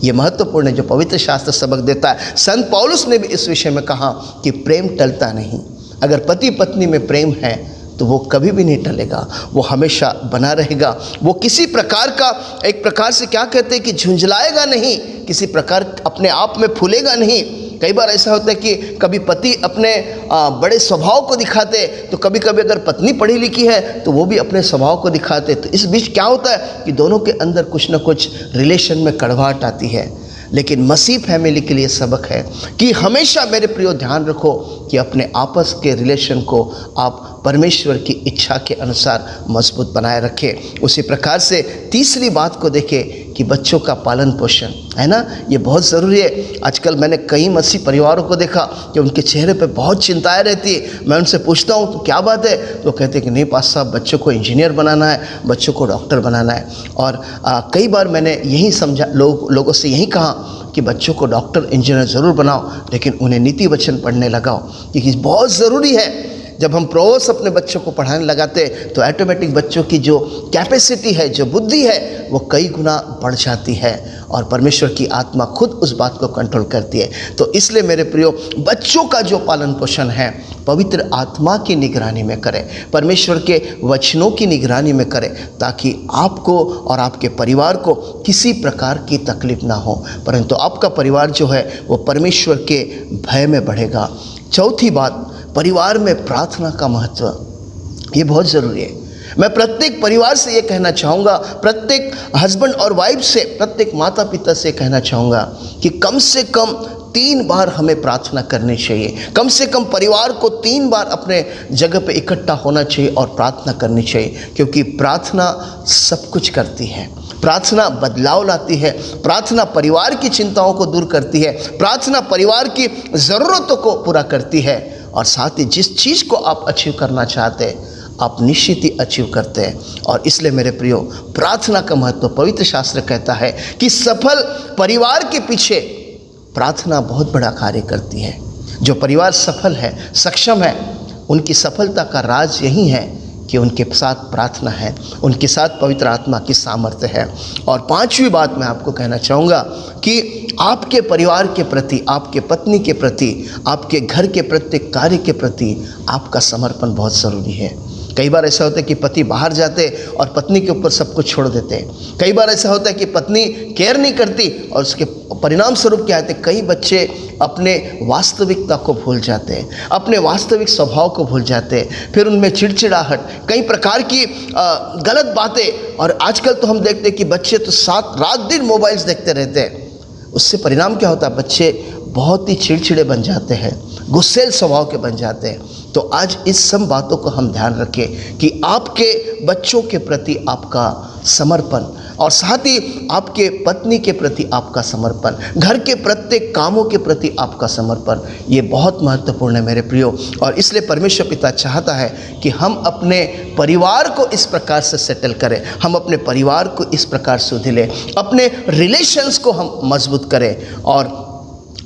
G: ये महत्वपूर्ण है जो पवित्र शास्त्र सबक देता है। संत पौलुस ने भी इस विषय में कहा कि प्रेम टलता नहीं। अगर पति पत्नी में प्रेम है तो वो कभी भी नहीं टलेगा, वो हमेशा बना रहेगा। वो किसी प्रकार का, एक प्रकार से क्या कहते हैं कि झुंझलाएगा नहीं, किसी प्रकार अपने आप में फूलेगा नहीं। कई बार ऐसा होता है कि कभी पति अपने बड़े स्वभाव को दिखाते, तो कभी कभी अगर पत्नी पढ़ी लिखी है तो वो भी अपने स्वभाव को दिखाते। तो इस बीच क्या होता है कि दोनों के अंदर कुछ ना कुछ रिलेशन में कड़वाहट आती है। लेकिन मसीह फैमिली के लिए सबक है कि हमेशा मेरे प्रियो ध्यान रखो कि अपने आपस के रिलेशन को आप परमेश्वर की इच्छा के अनुसार मजबूत बनाए रखें। उसी प्रकार से तीसरी बात को देखें कि बच्चों का पालन पोषण, है ना, ये बहुत ज़रूरी है। आजकल मैंने कई मसीह परिवारों को देखा कि उनके चेहरे पे बहुत चिंताएं रहती है। मैं उनसे पूछता हूँ तो क्या बात है, तो कहते हैं कि नहीं पास साहब, बच्चों को इंजीनियर बनाना है, बच्चों को डॉक्टर बनाना है। और कई बार मैंने यही समझा, लोगों से यही कहा कि बच्चों को डॉक्टर इंजीनियर ज़रूर बनाओ, लेकिन उन्हें नीति वचन पढ़ने लगाओ, क्योंकि बहुत ज़रूरी है। जब हम प्रोवर्ब्स अपने बच्चों को पढ़ाने लगाते तो ऑटोमेटिक बच्चों की जो कैपेसिटी है, जो बुद्धि है, वो कई गुना बढ़ जाती है और परमेश्वर की आत्मा खुद उस बात को कंट्रोल करती है। तो इसलिए मेरे प्रियो, बच्चों का जो पालन पोषण है पवित्र आत्मा की निगरानी में करें, परमेश्वर के वचनों की निगरानी में करें, ताकि आपको और आपके परिवार को किसी प्रकार की तकलीफ ना हो, परंतु आपका परिवार जो है वो परमेश्वर के भय में बढ़ेगा। चौथी बात, परिवार में प्रार्थना का महत्व, ये बहुत ज़रूरी है। मैं प्रत्येक परिवार से ये कहना चाहूँगा, प्रत्येक हस्बैंड और वाइफ से, प्रत्येक माता पिता से कहना चाहूँगा कि कम से कम 3 बार हमें प्रार्थना करनी चाहिए। कम से कम परिवार को 3 बार अपने जगह पे इकट्ठा होना चाहिए और प्रार्थना करनी चाहिए, क्योंकि प्रार्थना सब कुछ करती है। प्रार्थना बदलाव लाती है, प्रार्थना परिवार की चिंताओं को दूर करती है, प्रार्थना परिवार की ज़रूरतों को पूरा करती है, और साथ ही जिस चीज़ को आप अचीव करना चाहते हैं आप निश्चित ही अचीव करते हैं। और इसलिए मेरे प्रियो, प्रार्थना का महत्व पवित्र शास्त्र कहता है कि सफल परिवार के पीछे प्रार्थना बहुत बड़ा कार्य करती है। जो परिवार सफल है, सक्षम है, उनकी सफलता का राज यही है कि उनके साथ प्रार्थना है, उनके साथ पवित्र आत्मा की सामर्थ्य है। और 5वीं बात मैं आपको कहना चाहूँगा कि आपके परिवार के प्रति, आपके पत्नी के प्रति, आपके घर के प्रत्येक कार्य के प्रति आपका समर्पण बहुत ज़रूरी है। कई बार ऐसा होता है कि पति बाहर जाते और पत्नी के ऊपर सब कुछ छोड़ देते हैं। कई बार ऐसा होता है कि पत्नी केयर नहीं करती और उसके परिणाम स्वरूप क्या होते हैं, कई बच्चे अपने वास्तविकता को भूल जाते हैं, अपने वास्तविक स्वभाव को भूल जाते हैं, फिर उनमें चिड़चिड़ाहट, कई प्रकार की गलत बातें। और आजकल तो हम देखते हैं कि बच्चे तो रात दिन मोबाइल्स देखते रहते हैं। उससे परिणाम क्या होता है, बच्चे बहुत ही चिड़चिड़े बन जाते हैं, गुस्सैल स्वभाव के बन जाते हैं। तो आज इस सब बातों को हम ध्यान रखें कि आपके बच्चों के प्रति आपका समर्पण, और साथ ही आपके पत्नी के प्रति आपका समर्पण, घर के प्रत्येक कामों के प्रति आपका समर्पण, ये बहुत महत्वपूर्ण है मेरे प्रियो। और इसलिए परमेश्वर पिता चाहता है कि हम अपने परिवार को इस प्रकार से सेटल करें, हम अपने परिवार को इस प्रकार से सुधिलें, अपने रिलेशंस को हम मजबूत करें। और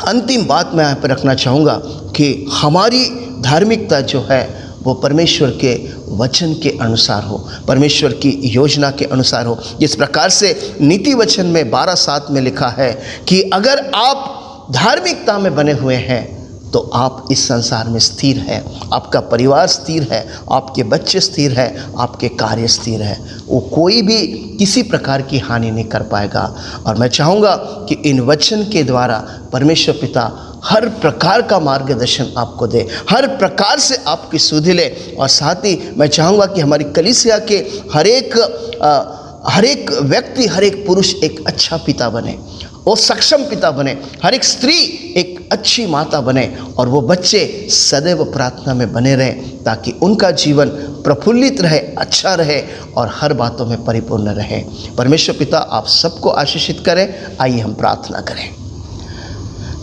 G: अंतिम बात मैं यहाँ पर रखना चाहूँगा कि हमारी धार्मिकता जो है वो परमेश्वर के वचन के अनुसार हो, परमेश्वर की योजना के अनुसार हो। जिस प्रकार से नीति वचन में 12:7 में लिखा है कि अगर आप धार्मिकता में बने हुए हैं तो आप इस संसार में स्थिर हैं, आपका परिवार स्थिर है, आपके बच्चे स्थिर हैं, आपके कार्य स्थिर है, वो कोई भी किसी प्रकार की हानि नहीं कर पाएगा। और मैं चाहूँगा कि इन वचन के द्वारा परमेश्वर पिता हर प्रकार का मार्गदर्शन आपको दे, हर प्रकार से आपकी सुधि ले। और साथ ही मैं चाहूँगा कि हमारी कलीसिया के हर एक व्यक्ति, हर एक पुरुष एक अच्छा पिता बने, वो सक्षम पिता बने, हर एक स्त्री एक अच्छी माता बने, और वो बच्चे सदैव प्रार्थना में बने रहें ताकि उनका जीवन प्रफुल्लित रहे, अच्छा रहे और हर बातों में परिपूर्ण रहे। परमेश्वर पिता आप सबको आशीषित करें। आइए हम प्रार्थना करें।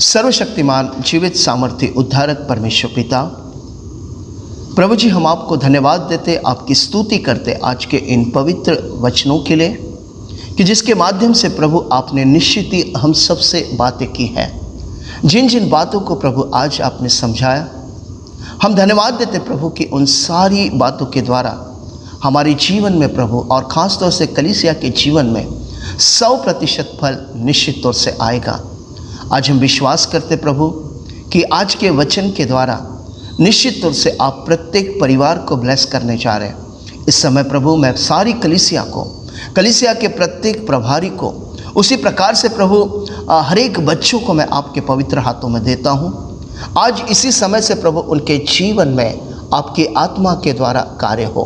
G: सर्वशक्तिमान जीवित सामर्थ्य उद्धारक परमेश्वर पिता, प्रभु जी हम आपको धन्यवाद देते, आपकी स्तुति करते आज के इन पवित्र वचनों के लिए कि जिसके माध्यम से प्रभु आपने निश्चित ही हम सब से बातें की हैं। जिन जिन बातों को प्रभु आज आपने समझाया, हम धन्यवाद देते प्रभु कि उन सारी बातों के द्वारा हमारे जीवन में प्रभु, और ख़ास तौर से कलीसिया के जीवन में 100% फल निश्चित तौर से आएगा। आज हम विश्वास करते प्रभु कि आज के वचन के द्वारा निश्चित तौर से आप प्रत्येक परिवार को ब्लेस करने जा रहे हैं। इस समय प्रभु मैं सारी कलीसिया के प्रत्येक प्रभारी को, उसी प्रकार से प्रभु हर एक बच्चों को मैं आपके पवित्र हाथों में देता हूँ। आज इसी समय से प्रभु उनके जीवन में आपकी आत्मा के द्वारा कार्य हो,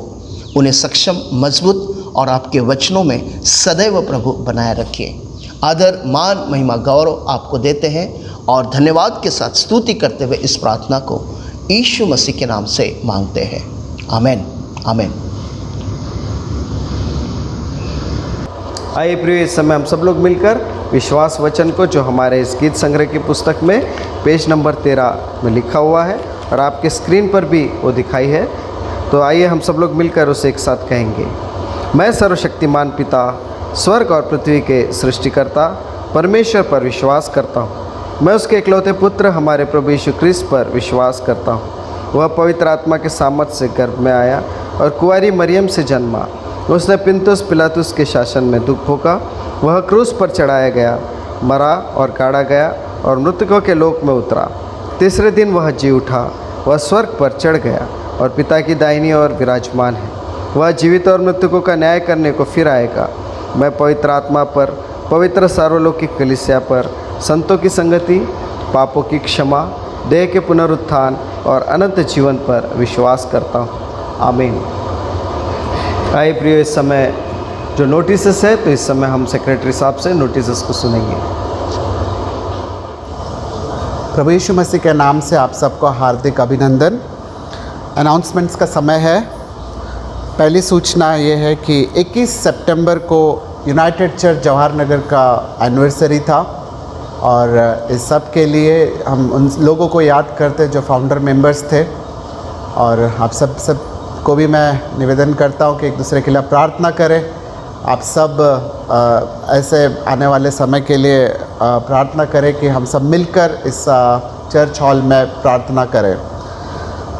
G: उन्हें सक्षम, मजबूत और आपके वचनों में सदैव प्रभु बनाए रखिए। आदर, मान, महिमा, गौरव आपको देते हैं और धन्यवाद के साथ स्तुति करते हुए इस प्रार्थना को यीशु मसीह के नाम से मांगते हैं। आमीन, आमीन।
A: आइए प्रिय, इस समय हम सब लोग मिलकर विश्वास वचन को, जो हमारे इस गीत संग्रह की पुस्तक में पेज नंबर 13 में लिखा हुआ है और आपके स्क्रीन पर भी वो दिखाई है, तो आइए हम सब लोग मिलकर उसे एक साथ कहेंगे। मैं सर्वशक्तिमान पिता, स्वर्ग और पृथ्वी के सृष्टिकर्ता परमेश्वर पर विश्वास करता हूँ। मैं उसके इकलौते पुत्र हमारे प्रभु यीशु ख्रिस्त पर विश्वास करता हूँ। वह पवित्र आत्मा के सामर्थ से गर्भ में आया और कुंवारी मरियम से जन्मा। उसने पिलातुस पिलातुस के शासन में दुख भोगा। वह क्रूस पर चढ़ाया गया, मरा और गाड़ा गया और मृतकों के लोक में उतरा। तीसरे दिन वह जी उठा। वह स्वर्ग पर चढ़ गया और पिता की दाहिनी ओर विराजमान है। वह जीवित और मृतकों का न्याय करने को फिर आएगा। मैं पवित्र आत्मा पर, पवित्र सार्वलौकिक कलीसिया पर, संतों की संगति, पापों की क्षमा, देह के पुनरुत्थान और अनंत जीवन पर विश्वास करता हूँ। आमीन। आइए प्रियो, इस समय जो नोटिसेस है, तो इस समय हम सेक्रेटरी साहब से नोटिसेस को सुनेंगे।
H: प्रभु यीशु मसीह के नाम से आप सबको हार्दिक अभिनंदन। अनाउंसमेंट्स का समय है। पहली सूचना ये है कि 21 सितंबर को यूनाइटेड चर्च जवाहर नगर का एनिवर्सरी था और इस सब के लिए हम उन लोगों को याद करते जो फाउंडर मेंबर्स थे, और आप सब को भी मैं निवेदन करता हूँ कि एक दूसरे के लिए प्रार्थना करें। आप सब ऐसे आने वाले समय के लिए प्रार्थना करें कि हम सब मिलकर इस चर्च हॉल में प्रार्थना करें।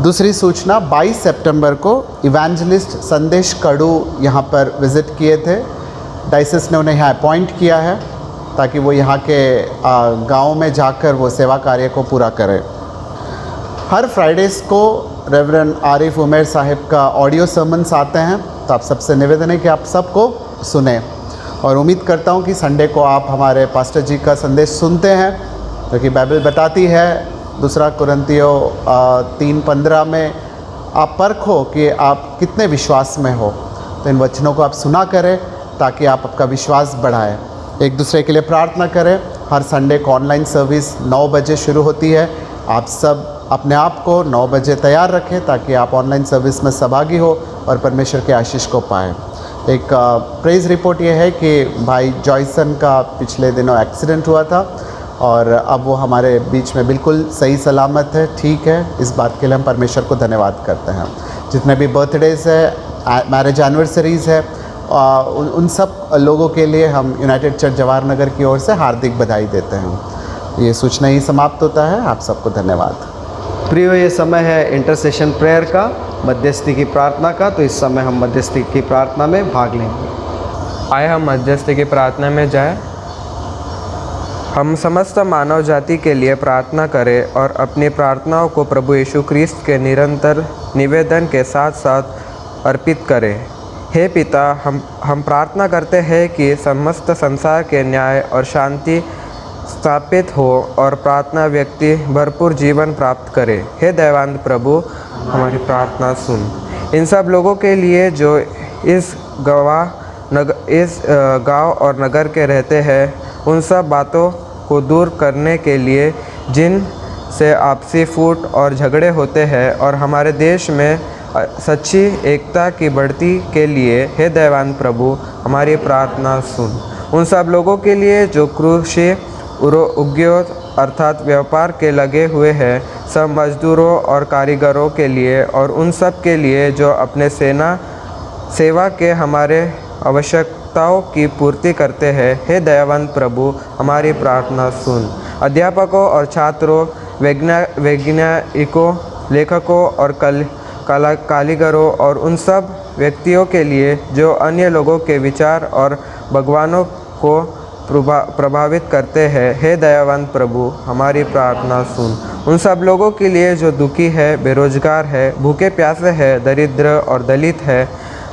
H: दूसरी सूचना 22 सितंबर को इवेंजलिस्ट संदेश कड़ू यहाँ पर विज़िट किए थे। डाइसिस ने उन्हें यहाँ अपॉइंट किया है ताकि वो यहाँ के गाँव में जाकर वो सेवा कार्य को पूरा करें। हर फ्राइडेज़ को रेवरेंड आरिफ उमेर साहिब का ऑडियो सर्मन्स आते हैं, तो आप सबसे निवेदन है कि आप सबको सुने, और उम्मीद करता हूँ कि संडे को आप हमारे पास्टर जी का संदेश सुनते हैं, क्योंकि बाइबल बताती है 2 कुरिन्थियों 3:15 में आप परखो कि आप कितने विश्वास में हो। तो इन वचनों को आप सुना करें ताकि आप आपका विश्वास बढ़ाएं। एक दूसरे के लिए प्रार्थना करें। हर संडे को ऑनलाइन सर्विस 9 बजे शुरू होती है। आप सब अपने आप को 9 बजे तैयार रखें ताकि आप ऑनलाइन सर्विस में सहभागी हो और परमेश्वर के आशीष को पाएँ। एक प्रेज़ रिपोर्ट ये है कि भाई जॉयसन का पिछले दिनों एक्सीडेंट हुआ था और अब वो हमारे बीच में बिल्कुल सही सलामत है, ठीक है। इस बात के लिए हम परमेश्वर को धन्यवाद करते हैं। जितने भी बर्थडेज़ है, मैरिज एनिवर्सरीज़ है, उन सब लोगों के लिए हम यूनाइटेड चर्च जवाहर नगर की ओर से हार्दिक बधाई देते हैं। ये सूचना ही समाप्त होता है। आप सबको धन्यवाद।
A: प्रियो, ये समय है इंटरसेशन प्रेयर का, मध्यस्थी की प्रार्थना का। तो इस समय हम मध्यस्थी की प्रार्थना में भाग लेंगे।
I: आए हम मध्यस्थी की प्रार्थना में जाएं। हम समस्त मानव जाति के लिए प्रार्थना करें और अपनी प्रार्थनाओं को प्रभु यीशु ख्रीस्त के निरंतर निवेदन के साथ साथ अर्पित करें। हे पिता, हम प्रार्थना करते हैं कि समस्त संसार के न्याय और शांति स्थापित हो और प्रार्थना व्यक्ति भरपूर जीवन प्राप्त करे। हे दयावंत प्रभु, हमारी प्रार्थना सुन। इन सब लोगों के लिए जो इस गांव और नगर के रहते हैं, उन सब बातों को दूर करने के लिए जिन से आपसी फूट और झगड़े होते हैं, और हमारे देश में सच्ची एकता की बढ़ती के लिए हे दयावान प्रभु, हमारी प्रार्थना सुन। उन सब लोगों के लिए जो कृषि उद्योग अर्थात व्यापार के लगे हुए हैं, सब मजदूरों और कारीगरों के लिए, और उन सब के लिए जो अपने सेवा के हमारे आवश्यकताओं की पूर्ति करते हैं, हे दयावंत प्रभु, हमारी प्रार्थना सुन। अध्यापकों और छात्रों, वैज्ञानिकों, लेखकों और कारीगरों और उन सब व्यक्तियों के लिए जो अन्य लोगों के विचार और भगवानों को प्रभावित करते हैं, हे दयावंत प्रभु, हमारी प्रार्थना सुन। उन सब लोगों के लिए जो दुखी है, बेरोजगार है, भूखे प्यासे है, दरिद्र और दलित है,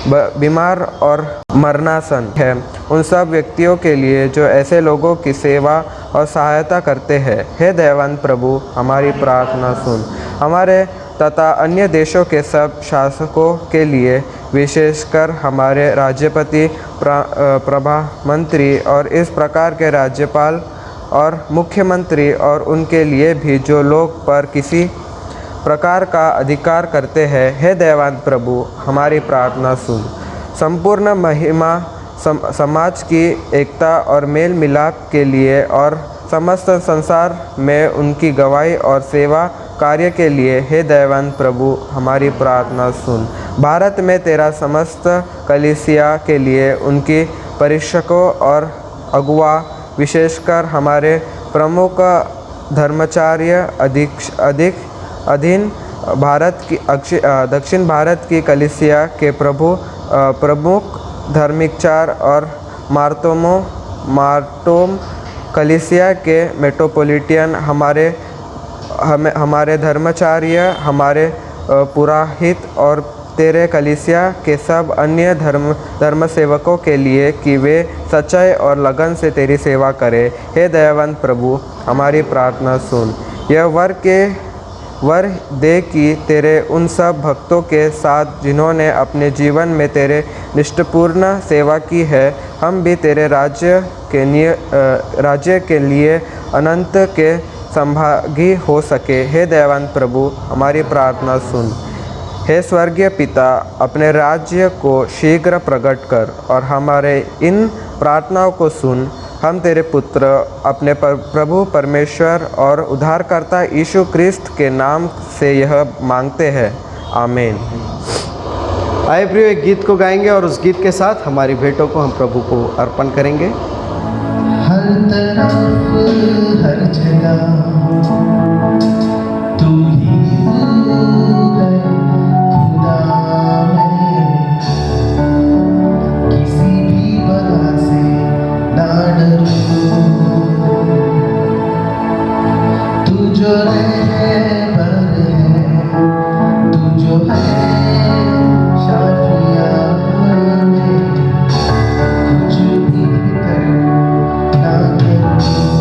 I: बीमार और मरणासन है, उन सब व्यक्तियों के लिए जो ऐसे लोगों की सेवा और सहायता करते हैं, हे दयावंत प्रभु, हमारी प्रार्थना सुन। हमारे तथा अन्य देशों के सब शासकों के लिए, विशेषकर हमारे राज्यपति, प्रधानमंत्री और इस प्रकार के राज्यपाल और मुख्यमंत्री, और उनके लिए भी जो लोग पर किसी प्रकार का अधिकार करते हैं, हे दयावंत प्रभु, हमारी प्रार्थना सुन। संपूर्ण महिमा समाज की एकता और मेल मिलाप के लिए और समस्त संसार में उनकी गवाही और सेवा कार्य के लिए, हे दयावंत प्रभु, हमारी प्रार्थना सुन। भारत में तेरा समस्त कलीसिया के लिए, उनकी परीक्षकों और अगुआ, विशेषकर हमारे प्रमुख धर्माचार्य अधीन भारत की दक्षिण भारत की कलीसिया के प्रमुख धर्मिकचार और मार्तोम कलीसिया के मेट्रोपोलिटन, हमारे धर्माचार्य, हमारे पुरोहित और तेरे कलीसिया के सब अन्य धर्म सेवकों के लिए कि वे सच्चाई और लगन से तेरी सेवा करें, हे दयावंत प्रभु, हमारी प्रार्थना सुन। यह वर दे कि तेरे उन सब भक्तों के साथ जिन्होंने अपने जीवन में तेरे निष्ठापूर्ण सेवा की है, हम भी तेरे राज्य के लिए अनंत के संभागी हो सके। हे दयावान प्रभु हमारी प्रार्थना सुन। हे स्वर्गीय पिता अपने राज्य को शीघ्र प्रकट कर और हमारे इन प्रार्थनाओं को सुन। हम तेरे पुत्र अपने प्रभु परमेश्वर और उद्धारकर्ता यीशु क्रिस्त के नाम से यह मांगते हैं, आमीन।
A: आए प्रियो, एक गीत को गाएंगे और उस गीत के साथ हमारी भेंटों को हम प्रभु को अर्पण करेंगे।
J: हर तरफ हर जगह तू ही है खुदा, मैं किसी भी बला से ना डरूं। तू जो रहबर है, तू जो है शाफिया, कुछ भी कर ना करूं।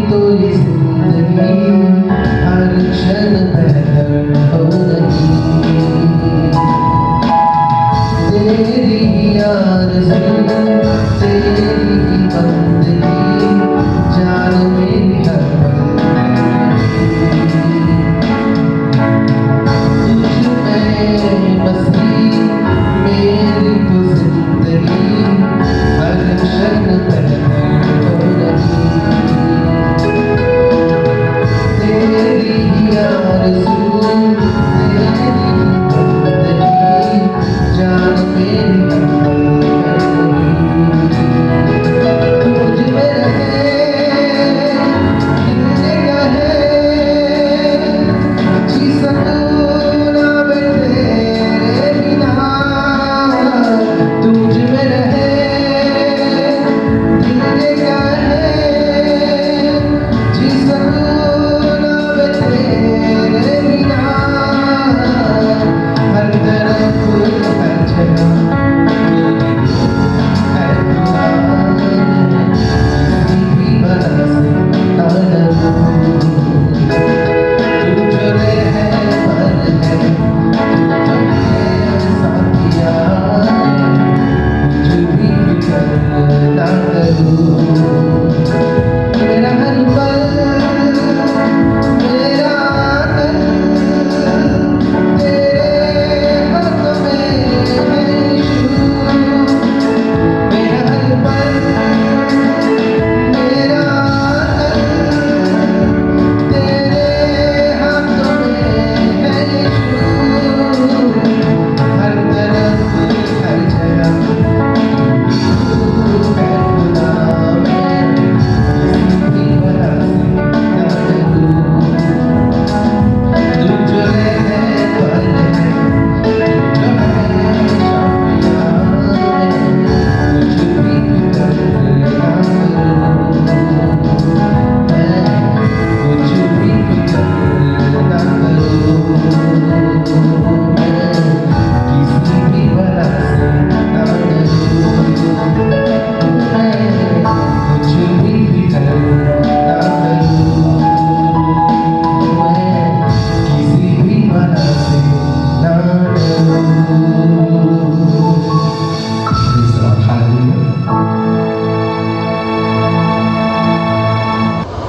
J: तो ये जिंदगी हर क्षण बेहतर हो रही। तेरी आरज़ू तेरी बंदगी जान मेरी हर पल तुझ में बसी मेरी तो जिंदगी हर क्षण बेहतर हो रही। तेरी आरज़ू तेरी बंदगी जान मेरी हर पल तुझ में रहे दिल कहे जी सकूं ना मैं तेरे बिना। तुझ में रहे दिल कहे जी सकूं ना मैं तेरे बिना। हर तरफ हर जगह है किसी भी बरस ना डरूं। तू जो है पर है जो है साथिया कुछ भी फिक्र ना करूं। मेरा हर पल मेरा तन तेरे हाथों में है यीशु। मेरा हर पल मेरा तन तेरे हाथों में है यीशु। हर तरफ हर जगह तू है खुदा। मैं किसी भी वजह से ना डरूं। तू जो है पर है तू जो है शाफिया। मैं कुछ भी फिक्र ना करूं। मैं कुछ भी फिक्र ना करूं। मैं किसी भी वजह से ना डरूं। मैं कुछ भी फिक्र ना करूं। मैं किसी भी वजह से ना डरूं। Praise the Lord. Hallelujah.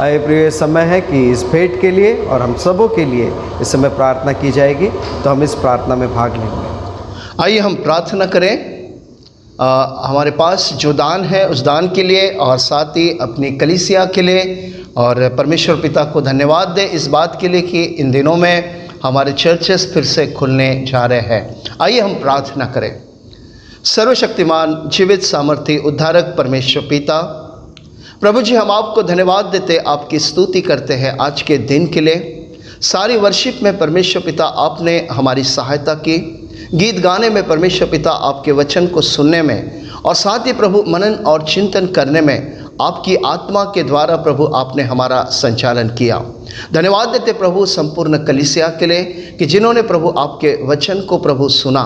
A: आइए प्रिय, समय है कि इस भेंट के लिए और हम सबों के लिए इस समय प्रार्थना की जाएगी, तो हम इस प्रार्थना में भाग लेंगे।
G: आइए हम प्रार्थना करें। हमारे पास जो दान है उस दान के लिए और साथ ही अपनी कलीसिया के लिए, और परमेश्वर पिता को धन्यवाद दें इस बात के लिए कि इन दिनों में हमारे चर्चेस फिर से खुलने जा रहे हैं। आइए हम प्रार्थना करें। सर्वशक्तिमान जीवित सामर्थी उद्धारक परमेश्वर पिता, प्रभु जी, हम आपको धन्यवाद देते, आपकी स्तुति करते हैं आज के दिन के लिए। सारी वर्शिप में परमेश्वर पिता आपने हमारी सहायता की, गीत गाने में परमेश्वर पिता आपके वचन को सुनने में, और साथ ही प्रभु मनन और चिंतन करने में आपकी आत्मा के द्वारा प्रभु आपने हमारा संचालन किया। धन्यवाद देते प्रभु संपूर्ण कलीसिया के लिए कि जिन्होंने प्रभु आपके वचन को प्रभु सुना,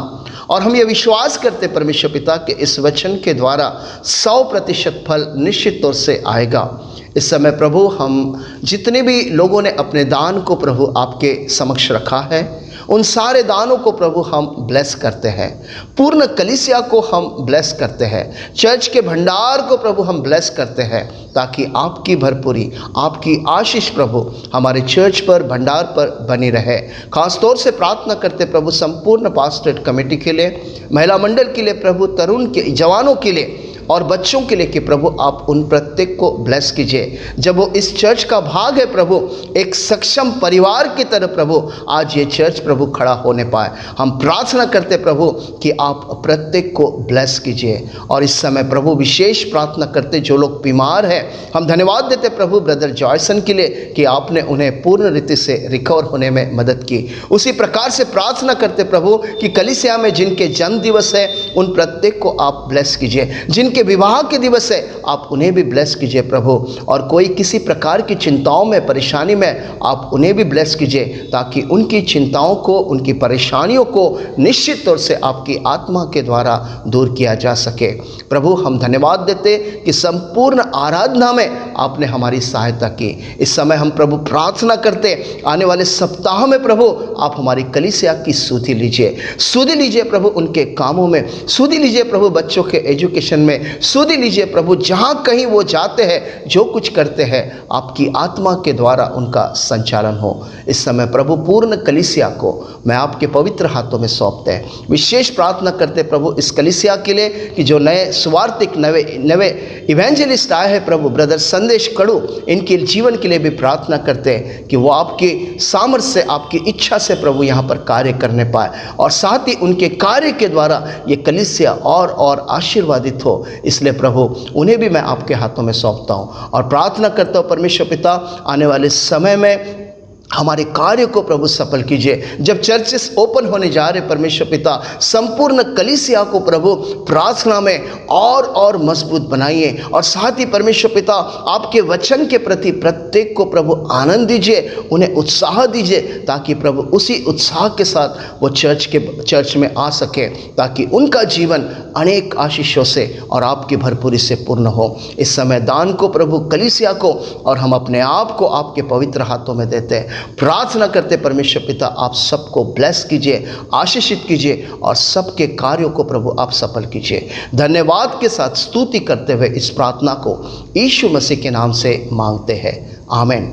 G: और हम ये विश्वास करते परमेश्वर पिता कि इस वचन के द्वारा 100% फल निश्चित तौर से आएगा। इस समय प्रभु हम जितने भी लोगों ने अपने दान को प्रभु आपके समक्ष रखा है, उन सारे दानों को प्रभु हम ब्लेस करते हैं। पूर्ण कलीसिया को हम ब्लेस करते हैं। चर्च के भंडार को प्रभु हम ब्लेस करते हैं, ताकि आपकी भरपूरी, आपकी आशीष प्रभु हमारे चर्च पर, भंडार पर बनी रहे। खास तौर से प्रार्थना करते प्रभु संपूर्ण पास्टरेट कमेटी के लिए, महिला मंडल के लिए प्रभु, तरुण के, जवानों के लिए और बच्चों के लिए कि प्रभु आप उन प्रत्येक को ब्लेस कीजिए। जब वो इस चर्च का भाग है प्रभु, एक सक्षम परिवार की तरह प्रभु आज ये चर्च प्रभु खड़ा होने पाए। हम प्रार्थना करते प्रभु कि आप प्रत्येक को ब्लेस कीजिए। और इस समय प्रभु विशेष प्रार्थना करते जो लोग बीमार हैं, हम धन्यवाद देते प्रभु ब्रदर जॉयसन के लिए कि आपने उन्हें पूर्ण रीति से रिकवर होने में मदद की। उसी प्रकार से प्रार्थना करते प्रभु कि कलीसिया में जिनके जन्म दिवस है उन प्रत्येक को आप ब्लेस कीजिए। जिनके जिनके विवाह के दिवस है आप उन्हें भी ब्लेस कीजिए प्रभु, और कोई किसी प्रकार की चिंताओं में, परेशानी में, आप उन्हें भी ब्लेस कीजिए, ताकि उनकी चिंताओं को, उनकी परेशानियों को निश्चित तौर से आपकी आत्मा के द्वारा दूर किया जा सके। प्रभु हम धन्यवाद देते कि संपूर्ण आराधना में आपने हमारी सहायता की। इस समय हम प्रभु प्रार्थना करते, आने वाले सप्ताह में प्रभु आप हमारी कलीसिया की सुधि लीजिए प्रभु, उनके कामों में सुधि लीजिए प्रभु, बच्चों के एजुकेशन में सुधि लीजिए प्रभु, जहाँ कहीं वो जाते हैं, जो कुछ करते हैं, आपकी आत्मा के द्वारा उनका संचालन हो। इस समय प्रभु पूर्ण कलीसिया को मैं आपके पवित्र हाथों में सौंपते हैं। विशेष प्रार्थना करते प्रभु इस कलीसिया के लिए कि जो नए सुवार्तिक नवे इवेंजलिस्ट आए हैं प्रभु, ब्रदर संदेश कड़ू, इनके जीवन के लिए भी प्रार्थना करते हैं कि वो आपकी सामर्थ्य से, आपकी इच्छा से प्रभु यहाँ पर कार्य करने पाए, और साथ ही उनके कार्य के द्वारा ये कलीसिया और आशीर्वादित हो। इसलिए प्रभु उन्हें भी मैं आपके हाथों में सौंपता हूँ और प्रार्थना करता हूँ परमेश्वर पिता, आने वाले समय में हमारे कार्य को प्रभु सफल कीजिए। जब चर्चेस ओपन होने जा रहे परमेश्वर पिता, संपूर्ण कलीसिया को प्रभु प्रार्थना में और मजबूत बनाइए, और साथ ही परमेश्वर पिता आपके वचन के प्रति प्रत्येक को प्रभु आनंद दीजिए, उन्हें उत्साह दीजिए, ताकि प्रभु उसी उत्साह के साथ वो चर्च में आ सके, ताकि उनका जीवन अनेक आशीषों से और आपकी भरपूरी से पूर्ण हो। इस समय दान को प्रभु कलीसिया को और हम अपने आप को आपके पवित्र हाथों में देते हैं। प्रार्थना करते परमेश्वर पिता आप सबको ब्लेस कीजिए, आशीषित कीजिए, और सबके कार्यों को प्रभु आप सफल कीजिए। धन्यवाद के साथ स्तुति करते हुए इस प्रार्थना को यीशु मसीह के नाम से मांगते हैं, आमीन।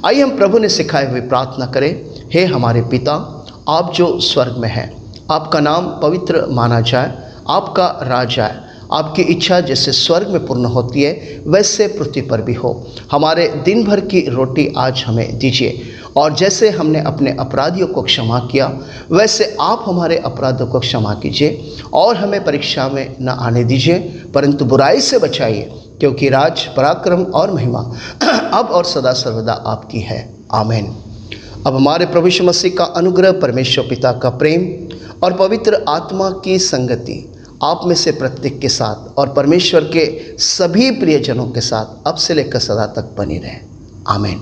G: आइए हम प्रभु ने सिखाए हुए प्रार्थना करें। हे हमारे पिता, आप जो स्वर्ग में हैं, आपका नाम पवित्र माना जाए, आपका राज आए, आपकी इच्छा जैसे स्वर्ग में पूर्ण होती है वैसे पृथ्वी पर भी हो। हमारे दिन भर की रोटी आज हमें दीजिए, और जैसे हमने अपने अपराधियों को क्षमा किया वैसे आप हमारे अपराधों को क्षमा कीजिए, और हमें परीक्षा में न आने दीजिए परंतु बुराई से बचाइए, क्योंकि राज, पराक्रम और महिमा अब और सदा सर्वदा आपकी है, आमीन। अब हमारे प्रभु यीशु मसीह का अनुग्रह, परमेश्वर पिता का प्रेम और पवित्र आत्मा की संगति आप में से प्रत्येक के साथ और परमेश्वर के सभी प्रियजनों के साथ अब से लेकर सदा तक बनी रहे, आमीन।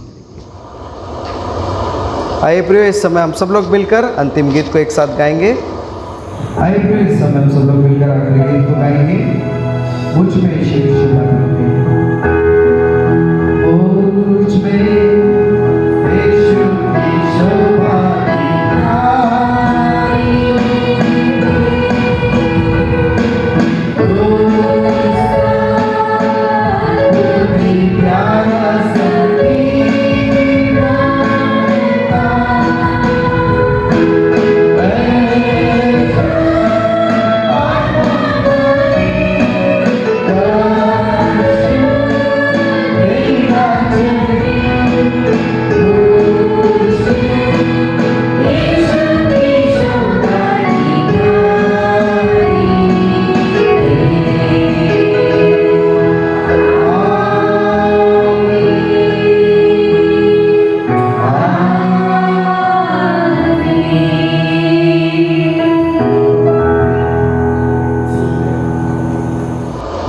A: आइए प्रियो, इस समय हम सब लोग मिलकर अंतिम गीत को एक साथ गाएंगे।
J: आइए प्रियो, इस समय हम सब लोग मिलकर आखिरी गीत को गाएंगे, मुझ में यीशु की शोभा करते हैं। ओ मुझ में यीशु की शोभा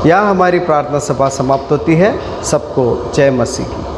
A: यहाँ हमारी प्रार्थना सभा समाप्त होती है। सबको जय मसीह की।